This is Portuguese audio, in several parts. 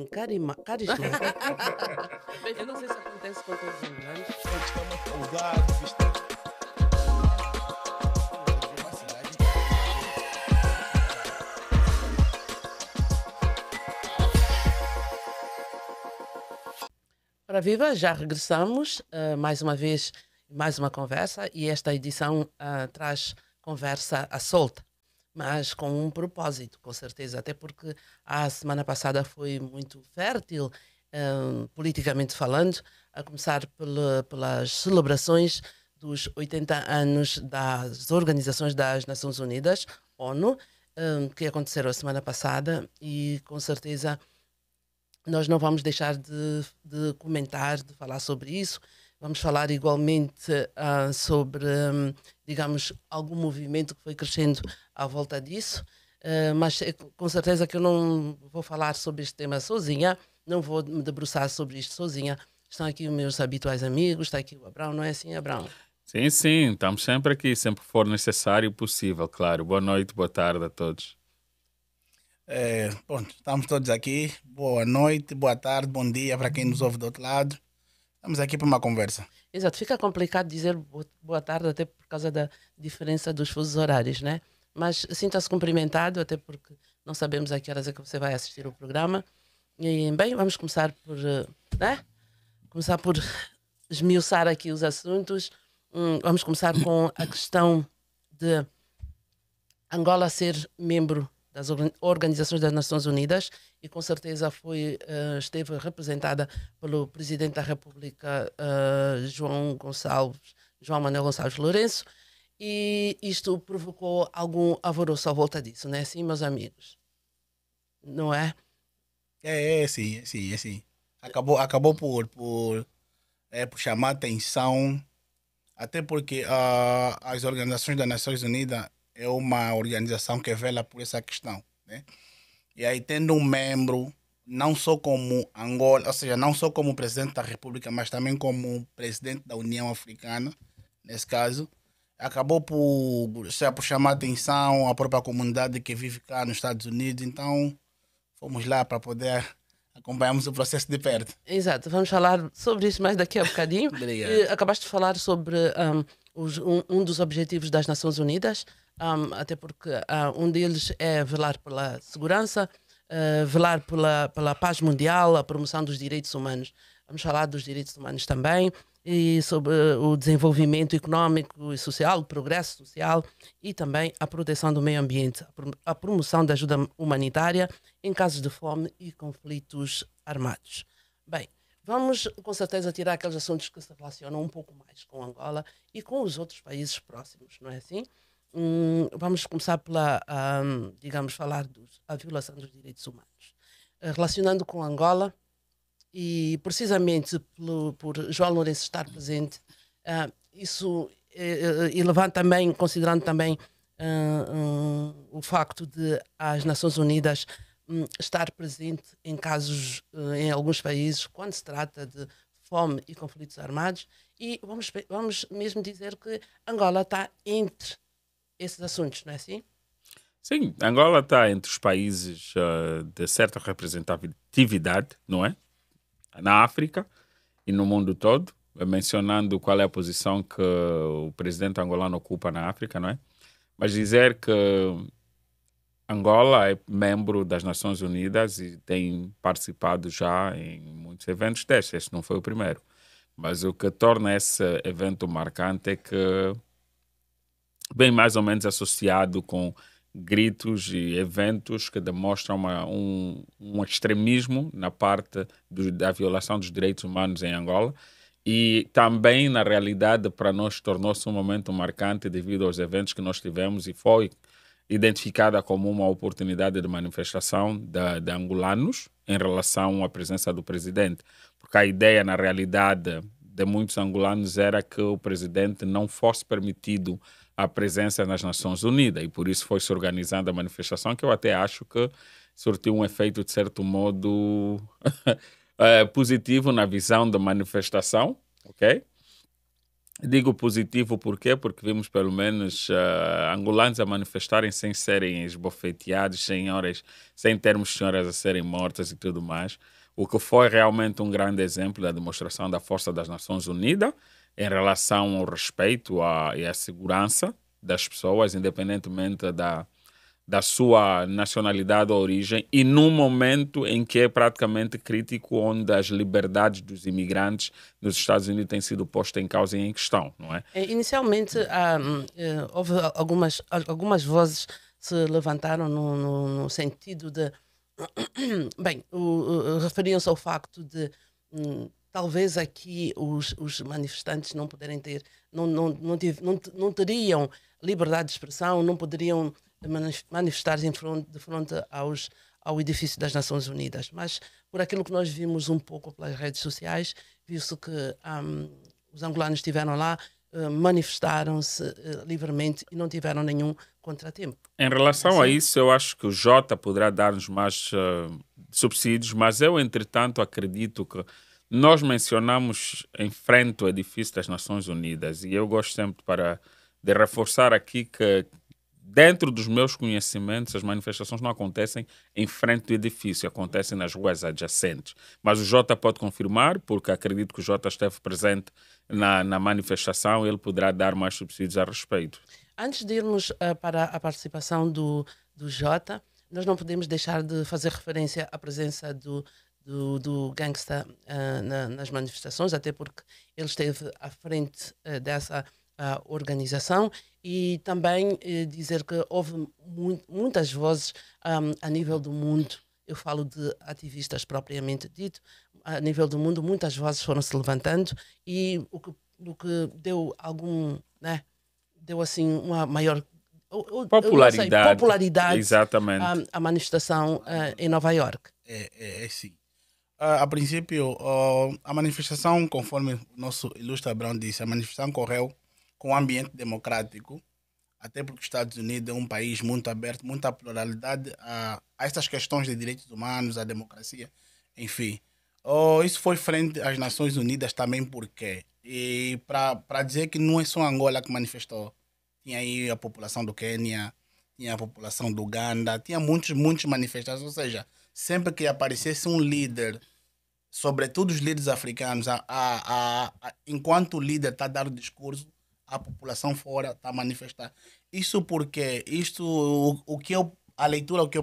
carismático. Bem, eu não sei se acontece com todos os imigrantes. Está muito ousado, visto. Para Viva, já regressamos mais uma vez, mais uma conversa, e esta edição traz conversa à solta, mas com um propósito, com certeza, até porque a semana passada foi muito fértil, politicamente falando, a começar pelas celebrações dos 80 anos das Organizações das Nações Unidas, ONU, que aconteceram a semana passada, e com certeza nós não vamos deixar de comentar, de falar sobre isso. Vamos falar igualmente sobre, digamos, algum movimento que foi crescendo à volta disso. Mas com certeza que eu não vou falar sobre este tema sozinha, não vou me debruçar sobre isto sozinha. Estão aqui os meus habituais amigos, está aqui o Abrão, não é assim, Abrão? Sim, sim, estamos sempre aqui, sempre que for necessário e possível, claro. Boa noite, boa tarde a todos. Bom, estamos todos aqui. Boa noite, boa tarde, bom dia para quem nos ouve do outro lado. Estamos aqui para uma conversa. Exato, fica complicado dizer boa tarde, até por causa da diferença dos fusos horários, né? Mas sinta-se cumprimentado, até porque não sabemos a que horas é que você vai assistir o programa. E, bem, vamos começar por, né? Começar por esmiuçar aqui os assuntos. Vamos começar com a questão de Angola ser membro das Organizações das Nações Unidas, e com certeza esteve representada pelo Presidente da República, João Manuel Gonçalves Lourenço, e isto provocou algum alvoroço à volta disso, não é assim, meus amigos? Não é? Sim. Acabou por chamar atenção, até porque as Organizações das Nações Unidas é uma organização que vela por essa questão, né? E aí, tendo um membro, não só como Angola, ou seja, não só como presidente da República, mas também como presidente da União Africana, nesse caso, acabou por chamar atenção à própria comunidade que vive cá nos Estados Unidos. Então, fomos lá para poder acompanharmos o processo de perto. Exato, vamos falar sobre isso mais daqui a bocadinho. Obrigado. Acabaste de falar sobre um dos objetivos das Nações Unidas, até porque um deles é velar pela segurança, velar pela paz mundial, a promoção dos direitos humanos. Vamos falar dos direitos humanos também, e sobre o desenvolvimento económico e social, o progresso social, e também a proteção do meio ambiente, a promoção da ajuda humanitária em casos de fome e conflitos armados. Bem, vamos com certeza tirar aqueles assuntos que se relacionam um pouco mais com Angola e com os outros países próximos, não é assim? Vamos começar pela, digamos, falar da violação dos direitos humanos. Relacionando com Angola, e precisamente por João Lourenço estar presente, isso e levando também, considerando também o facto de as Nações Unidas estar presente em casos, em alguns países, quando se trata de fome e conflitos armados, e vamos mesmo dizer que Angola está entre esses assuntos, não é assim? Sim, Angola está entre os países de certa representatividade, não é? Na África e no mundo todo, mencionando qual é a posição que o presidente angolano ocupa na África, não é? Mas dizer que Angola é membro das Nações Unidas e tem participado já em muitos eventos destes. Este não foi o primeiro. Mas o que torna esse evento marcante é que, bem mais ou menos associado com gritos e eventos que demonstram um extremismo na parte da violação dos direitos humanos em Angola, e também, na realidade, para nós tornou-se um momento marcante devido aos eventos que nós tivemos, e foi identificada como uma oportunidade de manifestação de angolanos em relação à presença do presidente, porque a ideia, na realidade, de muitos angolanos era que o presidente não fosse permitido a presença nas Nações Unidas, e por isso foi-se organizando a manifestação, que eu até acho que surtiu um efeito, de certo modo, positivo na visão da manifestação, ok? Digo positivo por quê? Porque vimos pelo menos angolanos a manifestarem sem serem esbofeteados, sem termos senhoras a serem mortas e tudo mais. O que foi realmente um grande exemplo da demonstração da força das Nações Unidas em relação ao respeito e à segurança das pessoas, independentemente da sua nacionalidade ou origem, e num momento em que é praticamente crítico, onde as liberdades dos imigrantes nos Estados Unidos têm sido postas em causa e em questão, não é? Inicialmente, houve algumas vozes se levantaram no sentido de. Bem, referiam-se ao facto de talvez aqui os manifestantes não poderem ter, não teriam liberdade de expressão, não poderiam manifestar-se de frente ao edifício das Nações Unidas. Mas por aquilo que nós vimos um pouco pelas redes sociais, viu-se que os angolanos estiveram lá, manifestaram-se livremente e não tiveram nenhum contratempo. Em relação a isso, eu acho que o Jota poderá dar-nos mais subsídios, mas eu, entretanto, acredito que nós mencionamos em frente ao edifício das Nações Unidas, e eu gosto sempre de reforçar aqui que, dentro dos meus conhecimentos, as manifestações não acontecem em frente do edifício, acontecem nas ruas adjacentes. Mas o Jota pode confirmar, porque acredito que o Jota esteve presente na manifestação, ele poderá dar mais subsídios a respeito. Antes de irmos para a participação do Jota, nós não podemos deixar de fazer referência à presença do Gangsta nas manifestações, até porque ele esteve à frente dessa organização, e também dizer que houve muitas vozes a nível do mundo. Eu falo de ativistas propriamente dito. A nível do mundo, muitas vozes foram se levantando, e o que deu deu assim uma maior popularidade exatamente, à manifestação em Nova York. Sim. A princípio, a manifestação, conforme o nosso ilustre Abrão disse, a manifestação correu com um ambiente democrático, até porque os Estados Unidos é um país muito aberto, muita pluralidade a essas questões de direitos humanos, a democracia, enfim. Isso foi frente às Nações Unidas também, porque e para dizer que não é só Angola que manifestou, tinha aí a população do Quênia, tinha a população do Uganda, tinha muitos manifestantes, ou seja, sempre que aparecesse um líder, sobretudo os líderes africanos, enquanto o líder está dando discurso, a população fora está a manifestar. Isso porque a leitura que eu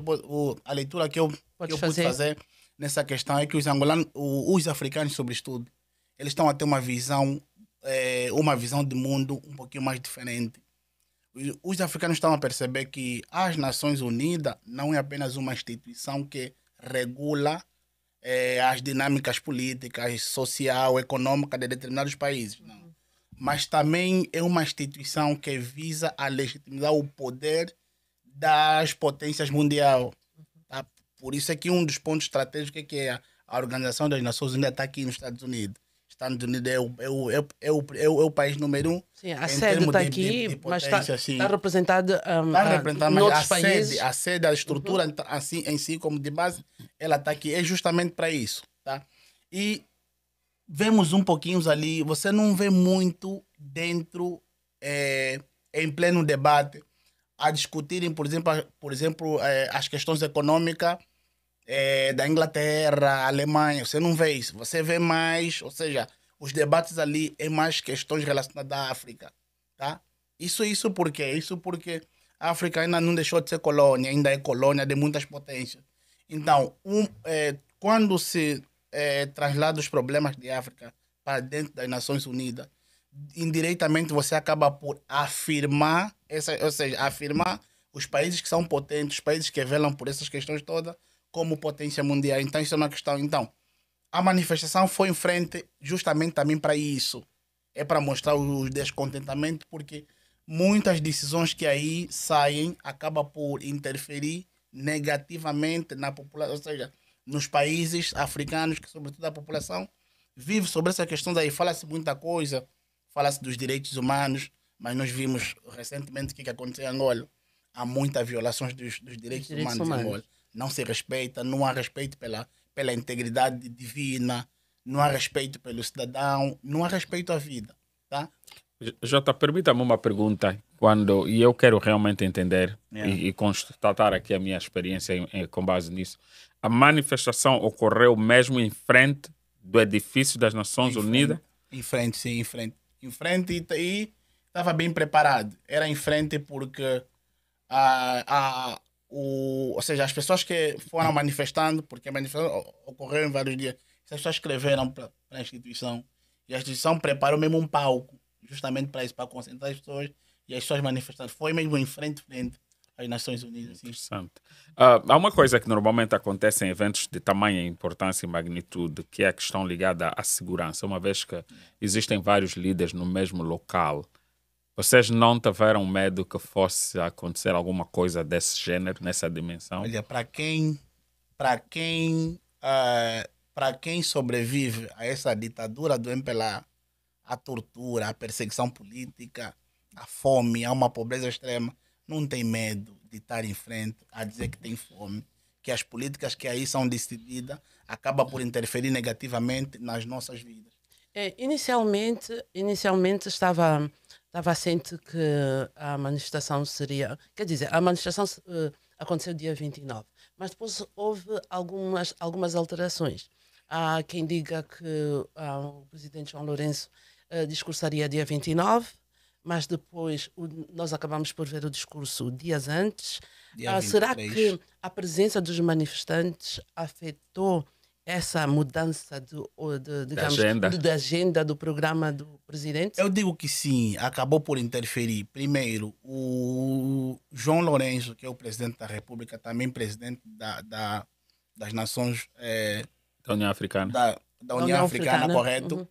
pude fazer nessa questão é que os angolanos, os africanos sobretudo, eles estão a ter uma visão de mundo um pouquinho mais diferente. Os africanos estão a perceber que as Nações Unidas não é apenas uma instituição que regula as dinâmicas políticas, social, econômica de determinados países, não. Mas também é uma instituição que visa a legitimizar o poder das potências mundiais. Tá? Por isso é que um dos pontos estratégicos é que a Organização das Nações Unidas está aqui nos Estados Unidos. Estados Unidos é o país número 1. Sim, a sede está aqui, mas está representada em outros países. A sede, a estrutura assim, em si, como de base, ela está aqui. É justamente para isso. Tá? E vemos um pouquinho ali, você não vê muito dentro, em pleno debate, a discutirem, por exemplo, as questões econômicas da Inglaterra, Alemanha. Você não vê isso. Você vê mais, ou seja, os debates ali é mais questões relacionadas à África. Tá? Isso por quê? Isso porque a África ainda não deixou de ser colônia, ainda é colônia de muitas potências. Então, quando se traslada os problemas de África para dentro das Nações Unidas, indiretamente você acaba por afirmar, afirmar os países que são potentes, os países que velam por essas questões todas, como potência mundial. Então, isso é uma questão. Então, a manifestação foi em frente justamente também para isso. É para mostrar o descontentamento, porque muitas decisões que aí saem acabam por interferir negativamente na população, ou seja, nos países africanos, que sobretudo a população vive sobre essa questão daí. Fala-se muita coisa, fala-se dos direitos humanos, mas nós vimos recentemente o que aconteceu em Angola. Há muitas violações dos direitos humanos em Angola. Não se respeita, não há respeito pela integridade divina, não há respeito pelo cidadão, não há respeito à vida. Tá? Jota, permita-me uma pergunta, e eu quero realmente entender e constatar aqui a minha experiência com base nisso. A manifestação ocorreu mesmo em frente do edifício das Nações Unidas? Em frente, sim, em frente. Em frente e estava bem preparado. Era em frente porque ou seja, as pessoas que foram manifestando, porque a manifestação ocorreu em vários dias, as pessoas escreveram para a instituição e a instituição preparou mesmo um palco justamente para isso, para concentrar as pessoas e as pessoas manifestaram. Foi mesmo em frente às Nações Unidas. Sim. Interessante. Há uma coisa que normalmente acontece em eventos de tamanha importância e magnitude, que é a questão ligada à segurança, uma vez que existem vários líderes no mesmo local. Vocês não tiveram medo que fosse acontecer alguma coisa desse gênero, nessa dimensão? Olha, para quem sobrevive a essa ditadura do MPLA, a tortura, a perseguição política, a fome, a uma pobreza extrema, não tem medo de estar em frente a dizer que tem fome, que as políticas que aí são decididas acabam por interferir negativamente nas nossas vidas. Inicialmente estava ciente que a manifestação seria... Quer dizer, a manifestação aconteceu dia 29, mas depois houve algumas alterações. Há quem diga que o presidente João Lourenço discursaria dia 29, mas depois nós acabamos por ver o discurso dias antes. Será que a presença dos manifestantes afetou essa mudança da agenda do programa do presidente? Eu digo que sim, acabou por interferir. Primeiro, o João Lourenço, que é o presidente da República, também presidente das Nações... da União Africana. Da União Africana, correto? Uhum.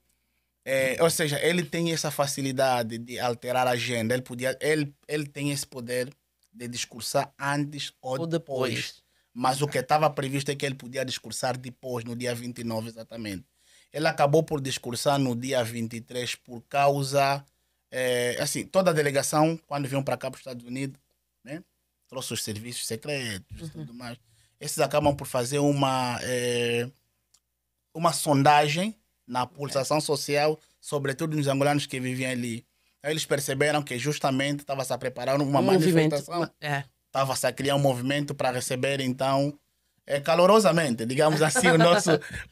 Ou seja, ele tem essa facilidade de alterar a agenda. Ele tem esse poder de discursar antes ou depois. Mas o que estava previsto é que ele podia discursar depois, no dia 29 exatamente. Ele acabou por discursar no dia 23 por causa... assim, toda a delegação, quando vinham para cá para os Estados Unidos, né, trouxe os serviços secretos e tudo mais. Esses acabam por fazer uma sondagem na pulsação social, sobretudo nos angolanos que viviam ali. Aí eles perceberam que justamente estava-se a preparar uma manifestação. Estava-se a criar um movimento para receber, então, calorosamente, digamos assim,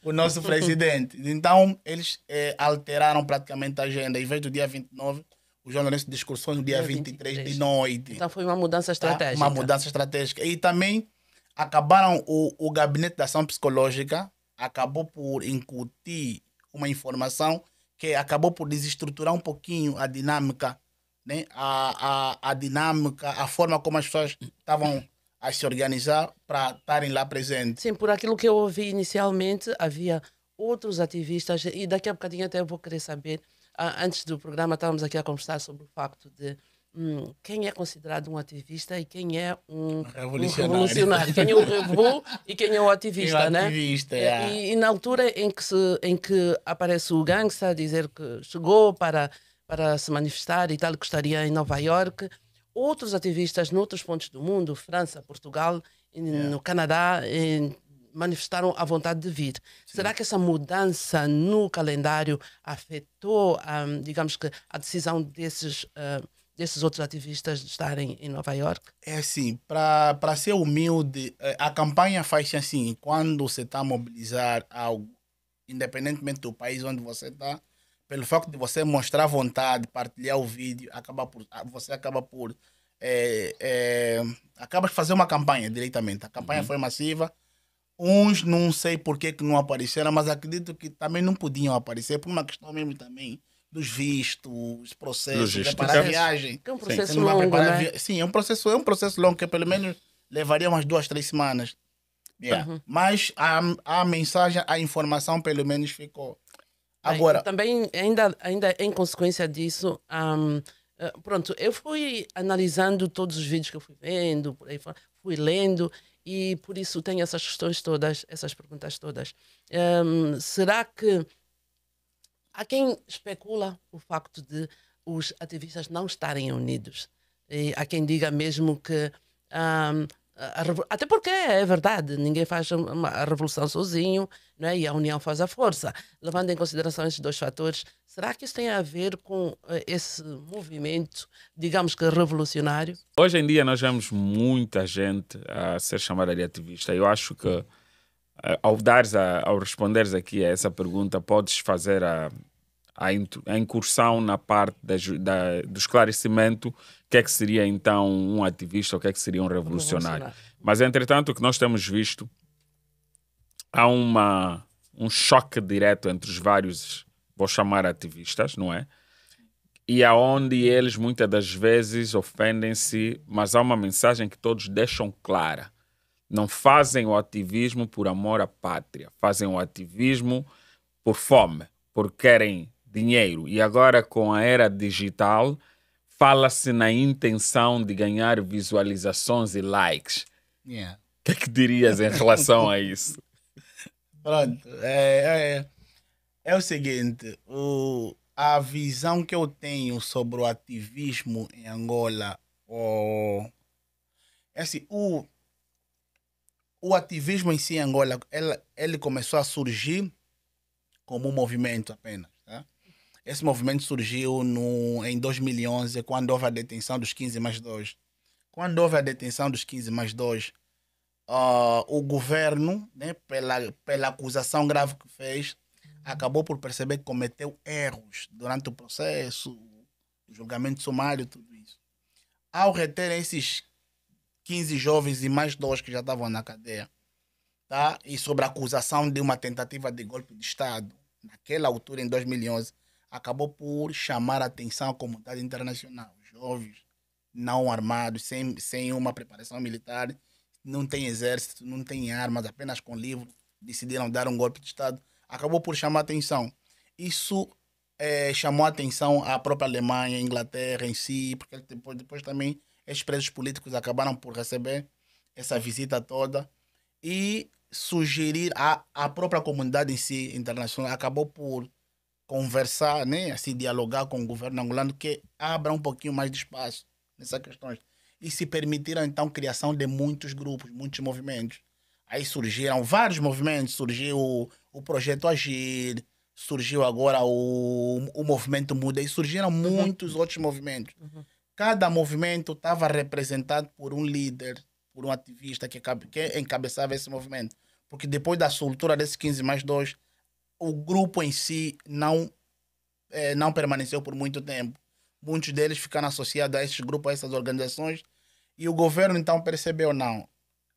o nosso presidente. Então, eles alteraram praticamente a agenda. Em vez do dia 29, o João Lourenço discursou no dia 23 de noite. Então, foi uma mudança estratégica. Uma mudança estratégica. E também acabaram, o Gabinete de Ação Psicológica acabou por incutir uma informação que acabou por desestruturar um pouquinho a dinâmica, né? A dinâmica, a forma como as pessoas estavam a se organizar para estarem lá presentes. Sim, por aquilo que eu ouvi inicialmente, havia outros ativistas, e daqui a bocadinho até eu vou querer saber, antes do programa estávamos aqui a conversar sobre o facto de quem é considerado um ativista e quem é um revolucionário. Quem é o revo e quem é o ativista, né? E na altura em que aparece o gangsta a dizer que chegou para se manifestar e tal, que estaria em Nova Iorque, outros ativistas noutros pontos do mundo, França, Portugal, no Canadá, manifestaram a vontade de vir. Sim. Será que essa mudança no calendário afetou, digamos que, a decisão desses outros ativistas de estarem em Nova Iorque? É assim, para ser humilde, a campanha faz assim, quando você está a mobilizar algo, independentemente do país onde você está, pelo facto de você mostrar vontade, partilhar o vídeo, você acaba por fazer uma campanha diretamente. A campanha foi massiva. Uns não sei por que não apareceram, mas acredito que também não podiam aparecer por uma questão mesmo também dos vistos, processos, preparar a viagem. É um processo longo, né? Sim, é um processo longo que pelo menos levaria umas 2, 3 semanas. Mas a mensagem, a informação pelo menos ficou. Agora, também, ainda em consequência disso, pronto, eu fui analisando todos os vídeos que eu fui vendo, por aí fora, fui lendo, e por isso tenho essas questões todas, essas perguntas todas. Será que há quem especula o facto de os ativistas não estarem unidos? E há quem diga mesmo que Até porque é verdade, ninguém faz a revolução sozinho, não é? E a união faz a força. Levando em consideração esses dois fatores, será que isso tem a ver com esse movimento, digamos que revolucionário? Hoje em dia nós vemos muita gente a ser chamada de ativista. Eu acho que ao responderes aqui a essa pergunta, podes fazer a incursão na parte do esclarecimento, o que é que seria então um ativista, o que é que seria um revolucionário. Mas, entretanto, o que nós temos visto, há um choque direto entre os vários, vou chamar ativistas, não é? E aonde eles muitas das vezes ofendem-se, mas há uma mensagem que todos deixam clara. Não fazem o ativismo por amor à pátria, fazem o ativismo por fome, porque querem dinheiro. E agora, com a era digital, fala-se na intenção de ganhar visualizações e likes. Yeah. O que é que dirias em relação a isso? Pronto, é o seguinte, a visão que eu tenho sobre o ativismo em Angola, é assim, o ativismo em si em Angola, ele começou a surgir como um movimento apenas, tá? Esse movimento surgiu em 2011, quando houve a detenção dos 15 mais 2. Quando houve a detenção dos 15 mais 2, o governo, né, pela acusação grave que fez, acabou por perceber que cometeu erros durante o processo, o julgamento sumário, tudo isso. Ao reter esses 15 jovens e mais 2 que já estavam na cadeia, tá? E sobre a acusação de uma tentativa de golpe de Estado, naquela altura, em 2011, acabou por chamar a atenção à comunidade internacional. Jovens não armados, sem uma preparação militar, não tem exército, não tem armas, apenas com livro, decidiram dar um golpe de Estado. Acabou por chamar a atenção. Isso chamou a atenção à própria Alemanha, Inglaterra em si, porque depois também esses presos políticos acabaram por receber essa visita toda e sugerir a própria comunidade em si internacional acabou por conversar, né, assim, dialogar com o governo angolano que abra um pouquinho mais de espaço nessas questões. E se permitiram, então, a criação de muitos grupos, muitos movimentos. Aí surgiram vários movimentos, surgiu o Projeto Agir, surgiu agora o Movimento Muda e surgiram muitos outros movimentos. Cada movimento estava representado por um líder, por um ativista que encabeçava esse movimento. Porque depois da soltura desses 15 mais 2, o grupo em si não permaneceu por muito tempo. Muitos deles ficaram associados a esses grupos, a essas organizações. E o governo então percebeu, não,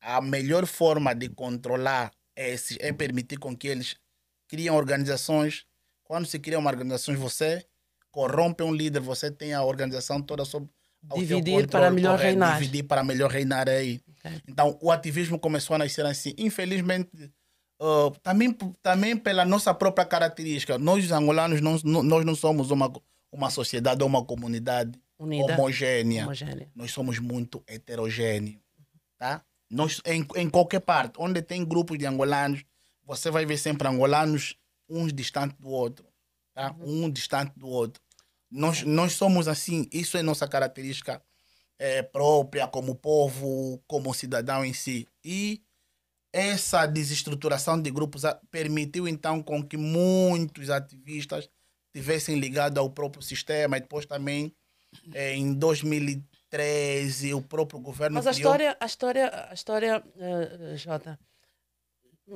a melhor forma de controlar esses é permitir com que eles criem organizações. Quando se cria uma organização, você corrompe um líder, você tem a organização toda sob dividir para melhor reinar. Dividir para melhor reinar aí. Okay. Então, o ativismo começou a nascer assim. Infelizmente, também pela nossa própria característica, nós angolanos nós não somos uma sociedade ou uma comunidade unida, homogênea. Nós somos muito heterogêneos. Tá? Nós, em qualquer parte, onde tem grupos de angolanos, você vai ver sempre angolanos uns distantes do outro. Tá? Um distante do outro. Nós somos assim, isso é nossa característica própria como povo, como cidadão em si. E essa desestruturação de grupos permitiu então com que muitos ativistas tivessem ligado ao próprio sistema e depois também em 2013 o próprio governo Mas a história Jota,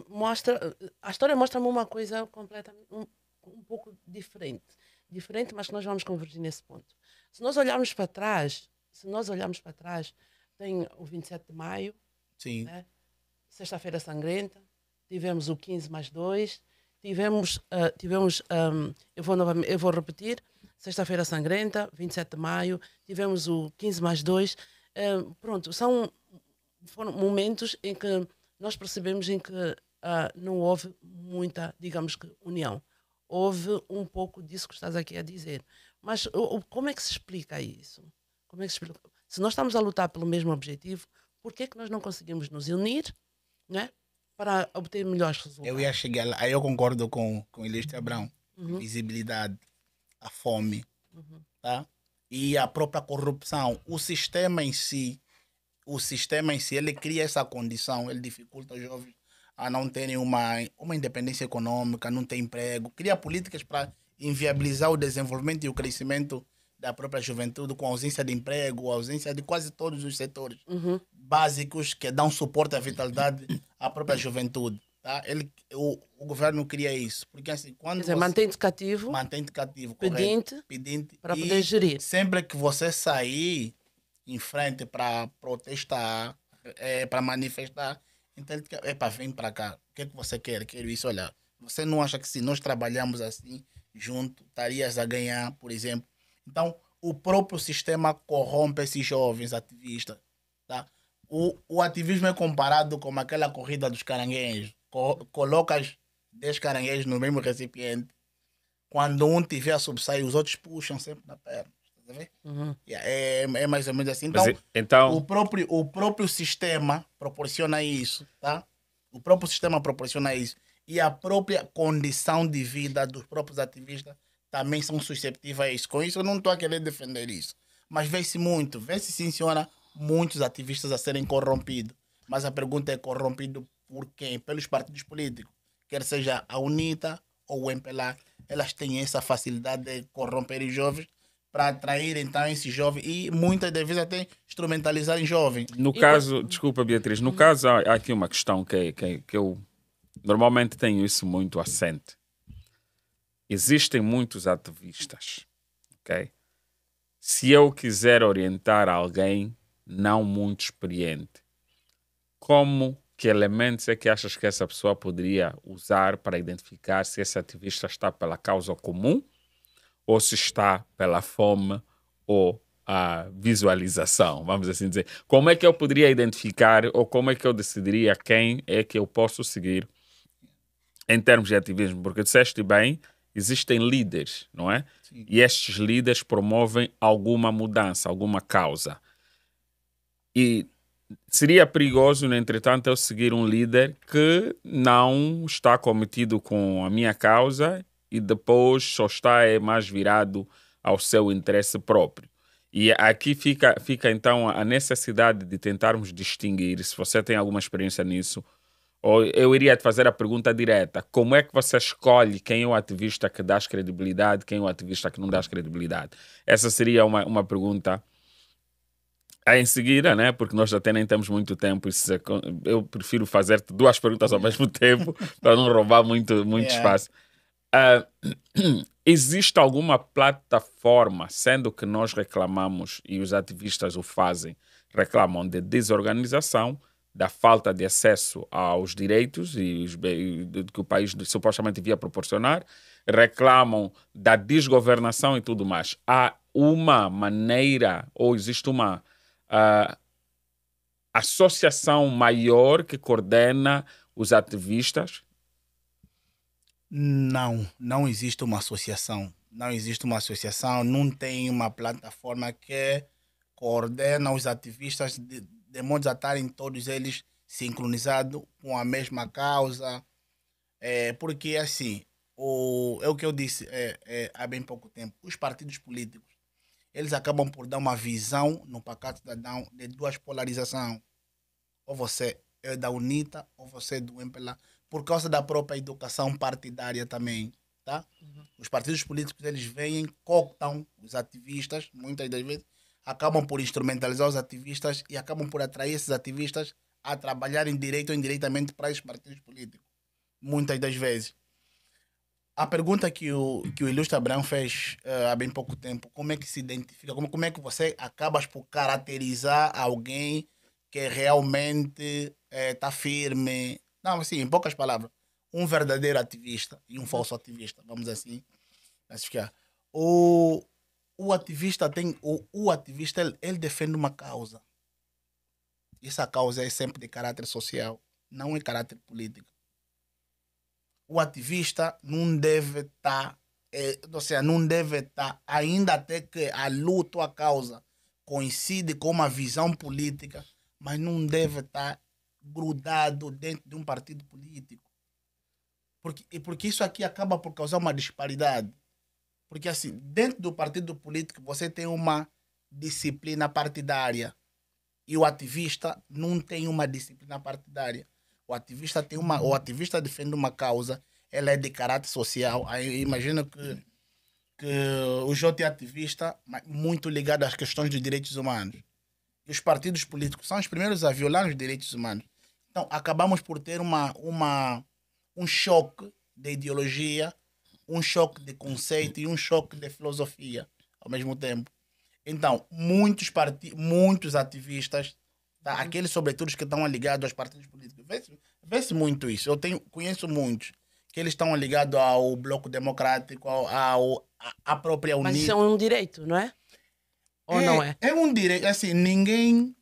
mostra-me uma coisa completamente um pouco diferente, mas que nós vamos convergir nesse ponto. Se nós olharmos para trás, tem o 27 de maio, sim, né? Sexta-feira Sangrenta, tivemos o 15 mais 2, tivemos eu vou repetir, Sexta-feira Sangrenta, 27 de maio, tivemos o 15 mais 2, pronto, foram momentos em que nós percebemos em que não houve muita, digamos que, união. Houve um pouco disso que estás aqui a dizer. Mas como é que se explica isso? Como é que se explica? Se nós estamos a lutar pelo mesmo objetivo, por que é que nós não conseguimos nos unir, né, para obter melhores resultados? Eu ia chegar lá. Aí eu concordo com Ilício Abrão. Visibilidade, a fome, tá? E a própria corrupção. O sistema em si o sistema em si, ele cria essa condição, ele dificulta os jovens a não terem uma independência econômica, não ter emprego, cria políticas para inviabilizar o desenvolvimento e o crescimento da própria juventude, com ausência de emprego, ausência de quase todos os setores básicos que dão suporte à vitalidade à própria juventude. Tá? O governo cria isso, porque assim, Quer quando dizer, você mantém-te cativo, mantém-te cativo, pedinte, correto, pedinte, para e poder gerir. sempre que você sair em frente para protestar, para manifestar, então ele quer, epa, vem para cá, o que é que você quer? Quero isso, olha, você não acha que se nós trabalhamos assim, junto, estarias a ganhar, por exemplo? Então, o próprio sistema corrompe esses jovens ativistas, tá? O ativismo é comparado com aquela corrida dos caranguejos. Colocas 10 caranguejos no mesmo recipiente. Quando um tiver a sobressair, os outros puxam sempre na perna. Tá vendo? É mais ou menos assim. Mas, Então, então, o próprio sistema proporciona isso, tá? O próprio sistema proporciona isso. E a própria condição de vida dos próprios ativistas também são susceptíveis a isso. Com isso, eu não estou a querer defender isso. Mas vê-se sim, senhora, muitos ativistas a serem corrompidos. Mas a pergunta é corrompido por quem? Pelos partidos políticos. Quer seja a UNITA ou o MPLA, elas têm essa facilidade de corromper os jovens para atrair então esses jovens e muitas das vezes até instrumentalizarem jovens. no E quando- caso, desculpa, Beatriz, no caso há aqui uma questão que eu normalmente tenho isso muito assente. Existem muitos ativistas, ok? Se eu quiser orientar alguém não muito experiente, como que elementos é que achas que essa pessoa poderia usar para identificar se esse ativista está pela causa comum ou se está pela fome ou a visualização, vamos assim dizer? Como é que eu poderia identificar ou como é que eu decidiria quem é que eu posso seguir em termos de ativismo? Porque disseste bem, existem líderes, não é? Sim. E estes líderes promovem alguma mudança, alguma causa. E seria perigoso, no entretanto, eu seguir um líder que não está cometido com a minha causa e depois só está mais virado ao seu interesse próprio. E aqui fica então a necessidade de tentarmos distinguir, se você tem alguma experiência nisso, ou eu iria te fazer a pergunta direta: como é que você escolhe quem é o ativista que dá credibilidade, quem é o ativista que não dá credibilidade? Essa seria uma pergunta. Aí em seguida, né? Porque nós até nem temos muito tempo. Eu prefiro fazer duas perguntas ao mesmo tempo para não roubar muito Yeah. espaço. Ah, existe alguma plataforma, sendo que nós reclamamos e os ativistas o fazem, reclamam de desorganização, da falta de acesso aos direitos que o país supostamente devia proporcionar, reclamam da desgovernação e tudo mais. Há uma maneira, ou existe uma associação maior que coordena os ativistas? Não existe uma associação. Não existe uma associação, não tem uma plataforma que coordena os ativistas de modo a estarem todos eles sincronizados com a mesma causa. Porque, assim, é o que eu disse há bem pouco tempo. Os partidos políticos, eles acabam por dar uma visão no pacato cidadão de duas polarizações. Ou você é da UNITA ou você é do MPLA, por causa da própria educação partidária também, tá? Os partidos políticos, eles vêm, cooptam os ativistas, muitas das vezes, acabam por instrumentalizar os ativistas e acabam por atrair esses ativistas a trabalharem direito ou indiretamente para esses partidos políticos, muitas das vezes. A pergunta que o Ilustre Abrão fez há bem pouco tempo, como é que se identifica, como é que você acabas por caracterizar alguém que realmente está firme? Não, assim, em poucas palavras, um verdadeiro ativista e um falso ativista, vamos assim classificar. O, o ativista o ativista ele defende uma causa. Essa causa é sempre de caráter social, não é caráter político. O ativista não deve estar, ou seja, não deve estar, ainda até que a luta ou a causa coincide com uma visão política, mas não deve estar grudado dentro de um partido político. Porque isso aqui acaba por causar uma disparidade. Porque assim, dentro do partido político você tem uma disciplina partidária. E o ativista não tem uma disciplina partidária. O ativista defende uma causa, ela é de caráter social. Aí imagina que o Jota é ativista, mas muito ligado às questões dos direitos humanos. E os partidos políticos são os primeiros a violar os direitos humanos. Então, acabamos por ter um choque de ideologia, um choque de conceito e um choque de filosofia ao mesmo tempo. Então, muitos ativistas, tá? Aqueles sobretudo que estão ligados aos partidos políticos, vê-se muito isso. Conheço muitos que eles estão ligados ao Bloco Democrático, à própria Mas isso UNITA. é um direito, não é? Ou não é? É um direito, assim, ninguém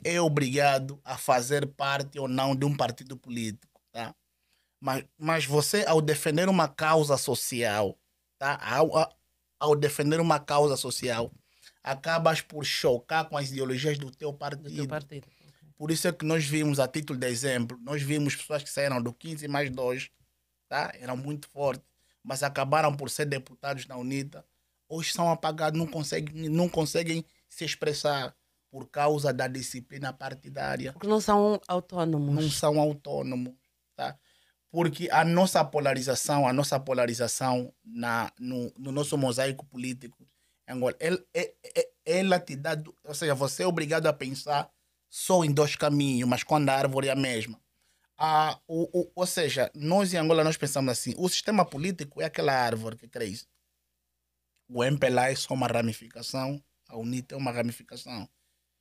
é obrigado a fazer parte ou não de um partido político, tá? Mas você, ao defender uma causa social, tá? Ao defender uma causa social, acabas por chocar com as ideologias do teu Do partido. teu partido. Ok. Por isso é que nós vimos, a título de exemplo, nós vimos pessoas que saíram do 15 mais 2, tá? Eram muito fortes, mas acabaram por ser deputados na UNITA. Hoje são apagados, não conseguem se expressar por causa da disciplina partidária. Porque não são autônomos. Não são autônomos, tá? Porque a nossa polarização no nosso mosaico político, Angola, ela te dá, ou seja, você é obrigado a pensar só em dois caminhos, mas quando a árvore é a mesma. Ou seja, nós em Angola nós pensamos assim, o sistema político é aquela árvore que cresce. O MPLA é só uma ramificação, a UNITA é uma ramificação.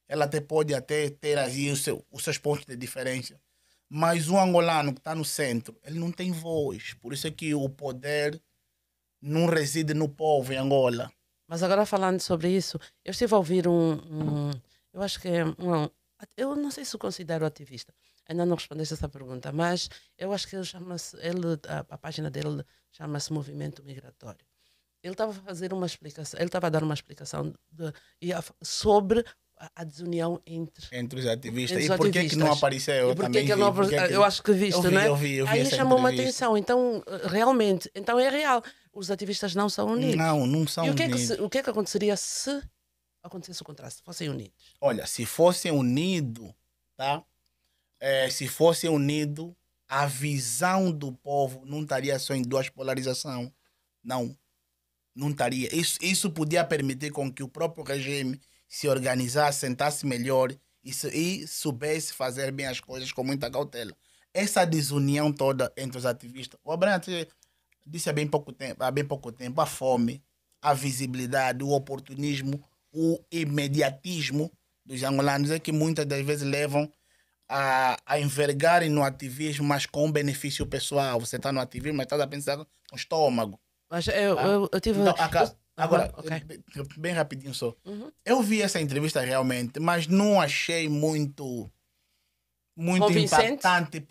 Ela pode até ter aí os seus pontos de diferença. Mas o angolano que está no centro, ele não tem voz. Por isso é que o poder não reside no povo em Angola. Mas agora falando sobre isso, eu estive a ouvir eu acho que é eu não sei se o considero ativista. Ainda não respondeste essa pergunta, mas eu acho que a página dele chama-se Movimento Migratório. Ele estava a fazer uma explicação, ele estava a dar uma explicação sobre a desunião entre os ativistas. Entre os E por que ativistas. não apareceu? E por que ele não, eu acho que viste, não é? Eu vi Aí essa chamou-me a entrevista. atenção. Então, realmente, então é real. Os ativistas não são unidos. Não são E o que, unidos. o que é que aconteceria se acontecesse o contrário, se fossem unidos? Olha, se fossem unidos, tá? Se fossem unidos, a visão do povo não estaria só em duas polarizações. Não estaria. Isso podia permitir com que o próprio regime se organizasse, sentasse melhor e soubesse fazer bem as coisas com muita cautela. Essa desunião toda entre os ativistas, o Abraham disse há bem pouco tempo, a fome, a visibilidade, o oportunismo, o imediatismo dos angolanos é que muitas das vezes levam a envergarem no ativismo, mas com benefício pessoal. Você está no ativismo, mas está a pensar com o estômago. Mas eu tive... Então, agora, ok. bem rapidinho só. Uhum. Eu vi essa entrevista realmente, mas não achei muito Convincente? impactante.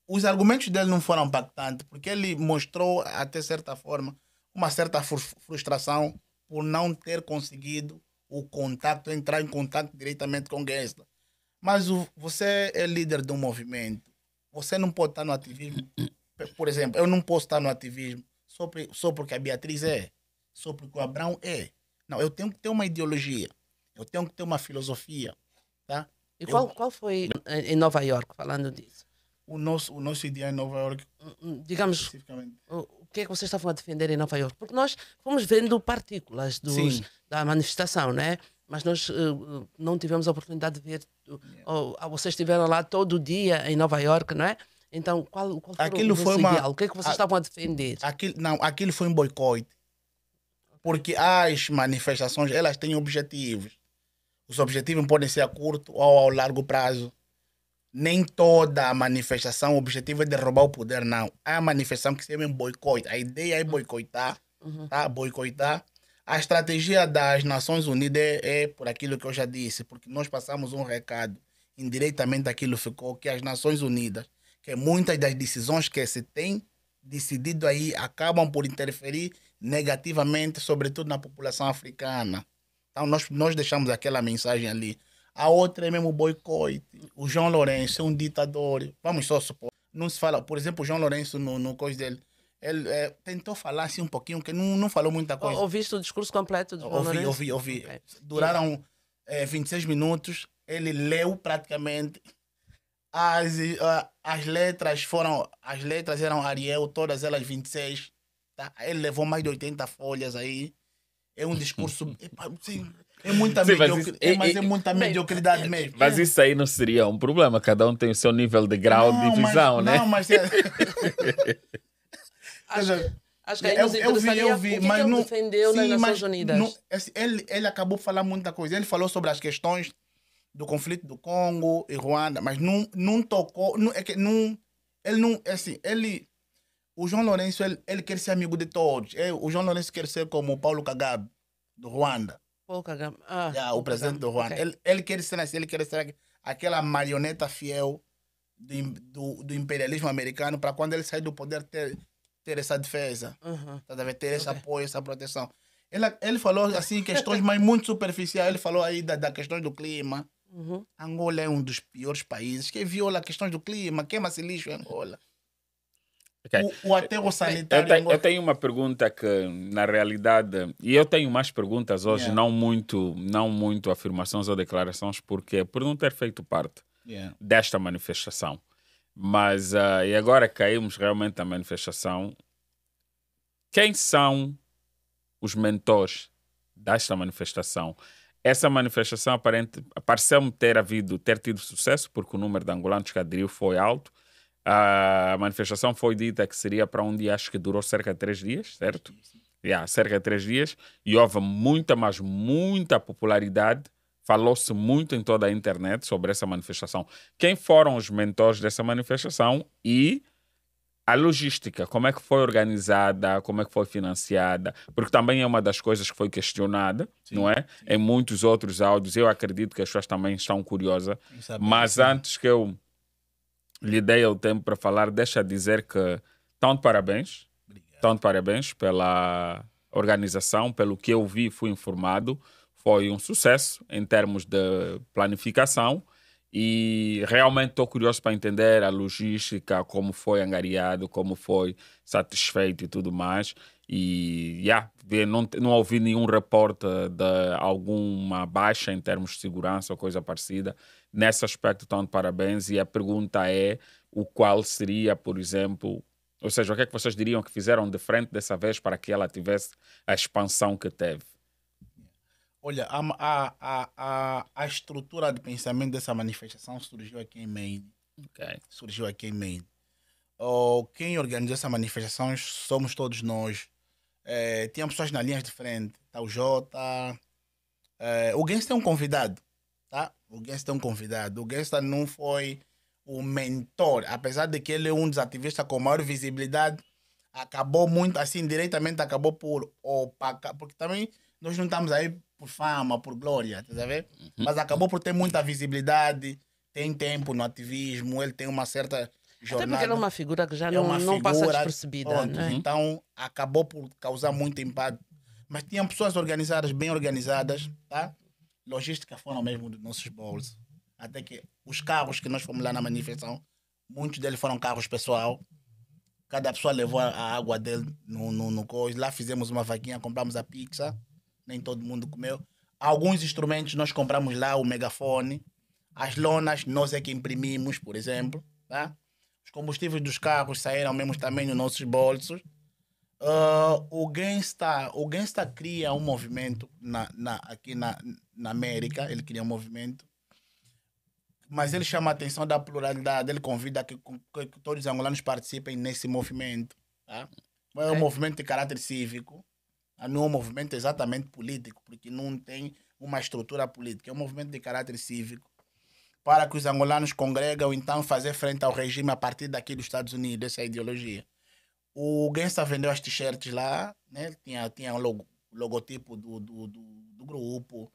Os argumentos dele não foram impactantes, porque ele mostrou, até certa forma, uma certa frustração por não ter conseguido entrar em contato diretamente com Gessler. Mas você é líder de um movimento. Você não pode estar no ativismo. Por exemplo, eu não posso estar no ativismo só porque a Beatriz é, só porque o Abrão é. Não, eu tenho que ter uma ideologia. Eu tenho que ter uma filosofia. Tá? E qual foi em Nova York, falando disso? O nosso ideal em Nova York, digamos, especificamente. o que é que vocês estavam a defender em Nova York? Porque nós fomos vendo partículas da manifestação, né? Mas nós não tivemos a oportunidade de ver. Vocês estiveram lá todo dia em Nova York, não é? Então, qual foi o vosso ideal? O que é que vocês estavam a defender? Aquilo foi um boicote. Porque as manifestações, elas têm objetivos. Os objetivos podem ser a curto ou ao largo prazo. Nem toda a manifestação, o objetivo é derrubar o poder, não. Há a manifestação que se chama boicote. A ideia é boicotar, tá? Boicotar. A estratégia das Nações Unidas é por aquilo que eu já disse, porque nós passamos um recado, indiretamente aquilo ficou, que as Nações Unidas, que muitas das decisões que se tem decidido aí acabam por interferir negativamente, sobretudo na população africana. Então nós deixamos aquela mensagem ali. A outra é mesmo o boicote. O João Lourenço é um ditador. Vamos só supor. Não se fala, por exemplo, o João Lourenço no coisa dele. Ele tentou falar assim um pouquinho, que não falou muita coisa. Ouviste o discurso completo do João Lourenço? Ouvi. Ok. Duraram 26 minutos. Ele leu praticamente. As letras eram Ariel, todas elas 26. Tá? Ele levou mais de 80 folhas aí. É um discurso. Sim, é muita Sim, mas é muita mediocridade mesmo. Mas isso aí não seria um problema. Cada um tem o seu nível de grau de visão, né? Não, mas Acho que aí nos interessaria o que ele defendeu nas Nações Unidas. Ele acabou de falar muita coisa. Ele falou sobre as questões do conflito do Congo e Ruanda, mas não tocou. O João Lourenço, ele quer ser amigo de todos. O João Lourenço quer ser como o Paulo Kagame, do Ruanda. Paulo Kagame. O presidente do Ruanda. Okay. Ele quer ser assim, ele quer ser aquela marioneta fiel do imperialismo americano para quando ele sair do poder ter essa defesa, ter esse apoio, essa proteção. Ele falou assim questões mas muito superficiais. Ele falou aí da questão do clima. Angola é um dos piores países que viola questões do clima, queima-se lixo em Angola. Okay. O aterro sanitário. Eu tenho uma pergunta que, na realidade, e eu tenho mais perguntas hoje, não muito afirmações ou declarações, porque por não ter feito parte desta manifestação. Mas, e agora caímos realmente na manifestação. Quem são os mentores desta manifestação? Essa manifestação pareceu-me ter tido sucesso, porque o número de angolanos que aderiu foi alto. A manifestação foi dita que seria para um dia, acho que durou cerca de 3 dias, certo? Cerca de 3 dias. E houve muita popularidade. Falou-se muito em toda a internet sobre essa manifestação. Quem foram os mentores dessa manifestação e a logística, como é que foi organizada, como é que foi financiada, porque também é uma das coisas que foi questionada, não é? Sim. Em muitos outros áudios, eu acredito que as pessoas também estão curiosas, mas antes que eu lhe dei o tempo para falar, deixa dizer que estão de parabéns. Estão de parabéns pela organização, pelo que eu vi e fui informado, foi um sucesso em termos de planificação. E realmente estou curioso para entender a logística, como foi angariado, como foi satisfeito e tudo mais. E não ouvi nenhum reporte de alguma baixa em termos de segurança ou coisa parecida. Nesse aspecto estão de parabéns. E a pergunta é o qual seria, por exemplo, ou seja, o que é que vocês diriam que fizeram de frente dessa vez para que ela tivesse a expansão que teve? Olha, a estrutura de pensamento dessa manifestação surgiu aqui em Maine. Surgiu aqui em Maine. Quem organizou essa manifestação somos todos nós. Tinha pessoas na linha de frente. Tá o Jota. O Gangsta é um convidado. Tá? O Gangsta é um convidado. O Gangsta não foi o mentor. Apesar de que ele é um dos ativistas com maior visibilidade, acabou muito, assim, diretamente acabou por opacar. Porque também nós não estamos aí por fama, por glória, tá vendo? Mas acabou por ter muita visibilidade, tem tempo no ativismo, ele tem uma certa jornada. Até porque ele é uma figura que já não passa despercebida, né? Então acabou por causar muito impacto. Mas tinham pessoas organizadas, bem organizadas, tá? Logística foram mesmo dos nossos bolsos. Até que os carros que nós fomos lá na manifestação, muitos deles foram carros pessoal. Cada pessoa levou a água dele no coisa. Lá fizemos uma vaquinha, compramos a pizza. Nem todo mundo comeu. Alguns instrumentos nós compramos lá, o megafone. As lonas nós é que imprimimos, por exemplo. Tá? Os combustíveis dos carros saíram mesmo também nos nossos bolsos. O Gangsta cria um movimento aqui na América. Ele cria um movimento. Mas ele chama a atenção da pluralidade. Ele convida que todos os angolanos participem nesse movimento. Tá? É um movimento de caráter cívico. Não é um movimento exatamente político, porque não tem uma estrutura política. É um movimento de caráter cívico para que os angolanos congregam, então, fazer frente ao regime a partir daqui dos Estados Unidos, essa ideologia. O Gangsta vendeu as t-shirts lá, né? Tinha o logotipo do grupo.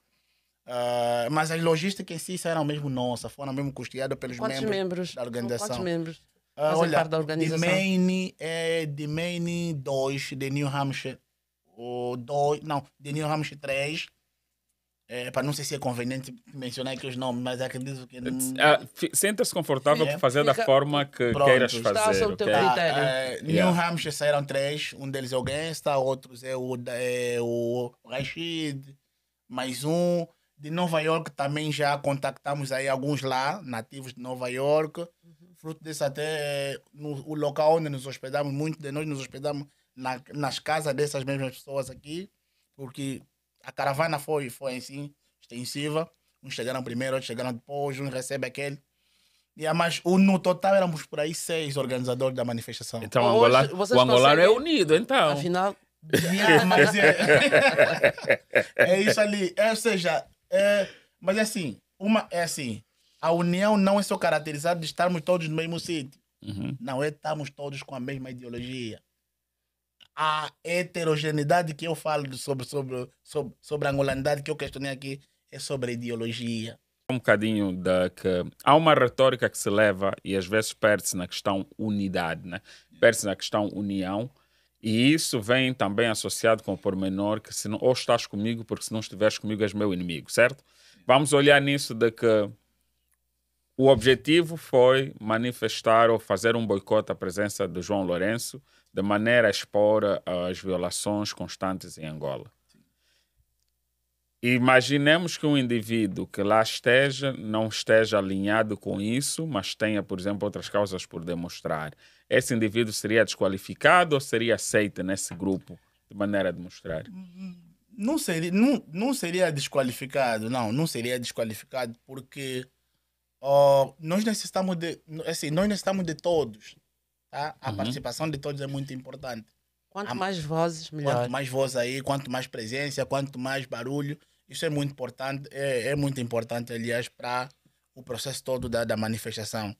Mas as logísticas em si eram mesmo nossas, foram mesmo custeadas pelos membros da organização. Quantos membros fazem parte da organização? De Maine 2, de New Hampshire. De New Hampshire 3, Para não sei se é conveniente mencionar aqui os nomes, mas acredito que não. Sinta-se confortável Sim, por fazer da fica- forma que Pronto, queiras está fazer, sob o teu ok? critério. New Yeah. Hampshire saíram 3, um deles é o Gangsta, outros é o Rashid, mais um. De Nova York também já contactamos aí alguns lá, nativos de Nova York. Fruto desse até o local onde nos hospedamos, muitos de nós nos hospedamos nas casas dessas mesmas pessoas aqui, porque a caravana foi assim, extensiva. Uns chegaram primeiro, outros chegaram depois, uns recebem aquele. Mas no total éramos por aí 6 organizadores da manifestação. Então Hoje, o vocês angolano é conseguem, unido, então. afinal, Mas é isso ali. Ou seja, mas é assim, a união não é só caracterizada de estarmos todos no mesmo sítio. Uhum. Não é estarmos todos com a mesma ideologia. A heterogeneidade que eu falo sobre a angolanidade que eu questionei aqui é sobre a ideologia. Um bocadinho da que há uma retórica que se leva e às vezes perde-se na questão unidade, né? Perde-se na questão união, e isso vem também associado com o pormenor que se não, ou estás comigo porque se não estiveres comigo és meu inimigo, certo? Vamos olhar nisso de que o objetivo foi manifestar ou fazer um boicote à presença de João Lourenço de maneira a expor as violações constantes em Angola. Imaginemos que um indivíduo que lá esteja não esteja alinhado com isso, mas tenha, por exemplo, outras causas por demonstrar. Esse indivíduo seria desqualificado ou seria aceito nesse grupo de maneira a demonstrar? Não seria desqualificado, não seria desqualificado, porque nós necessitamos de todos, tá? A participação de todos é muito importante. quanto mais vozes, melhor. Quanto mais voz aí, quanto mais presença, quanto mais barulho, isso é muito importante, é muito importante, aliás, para o processo todo da manifestação.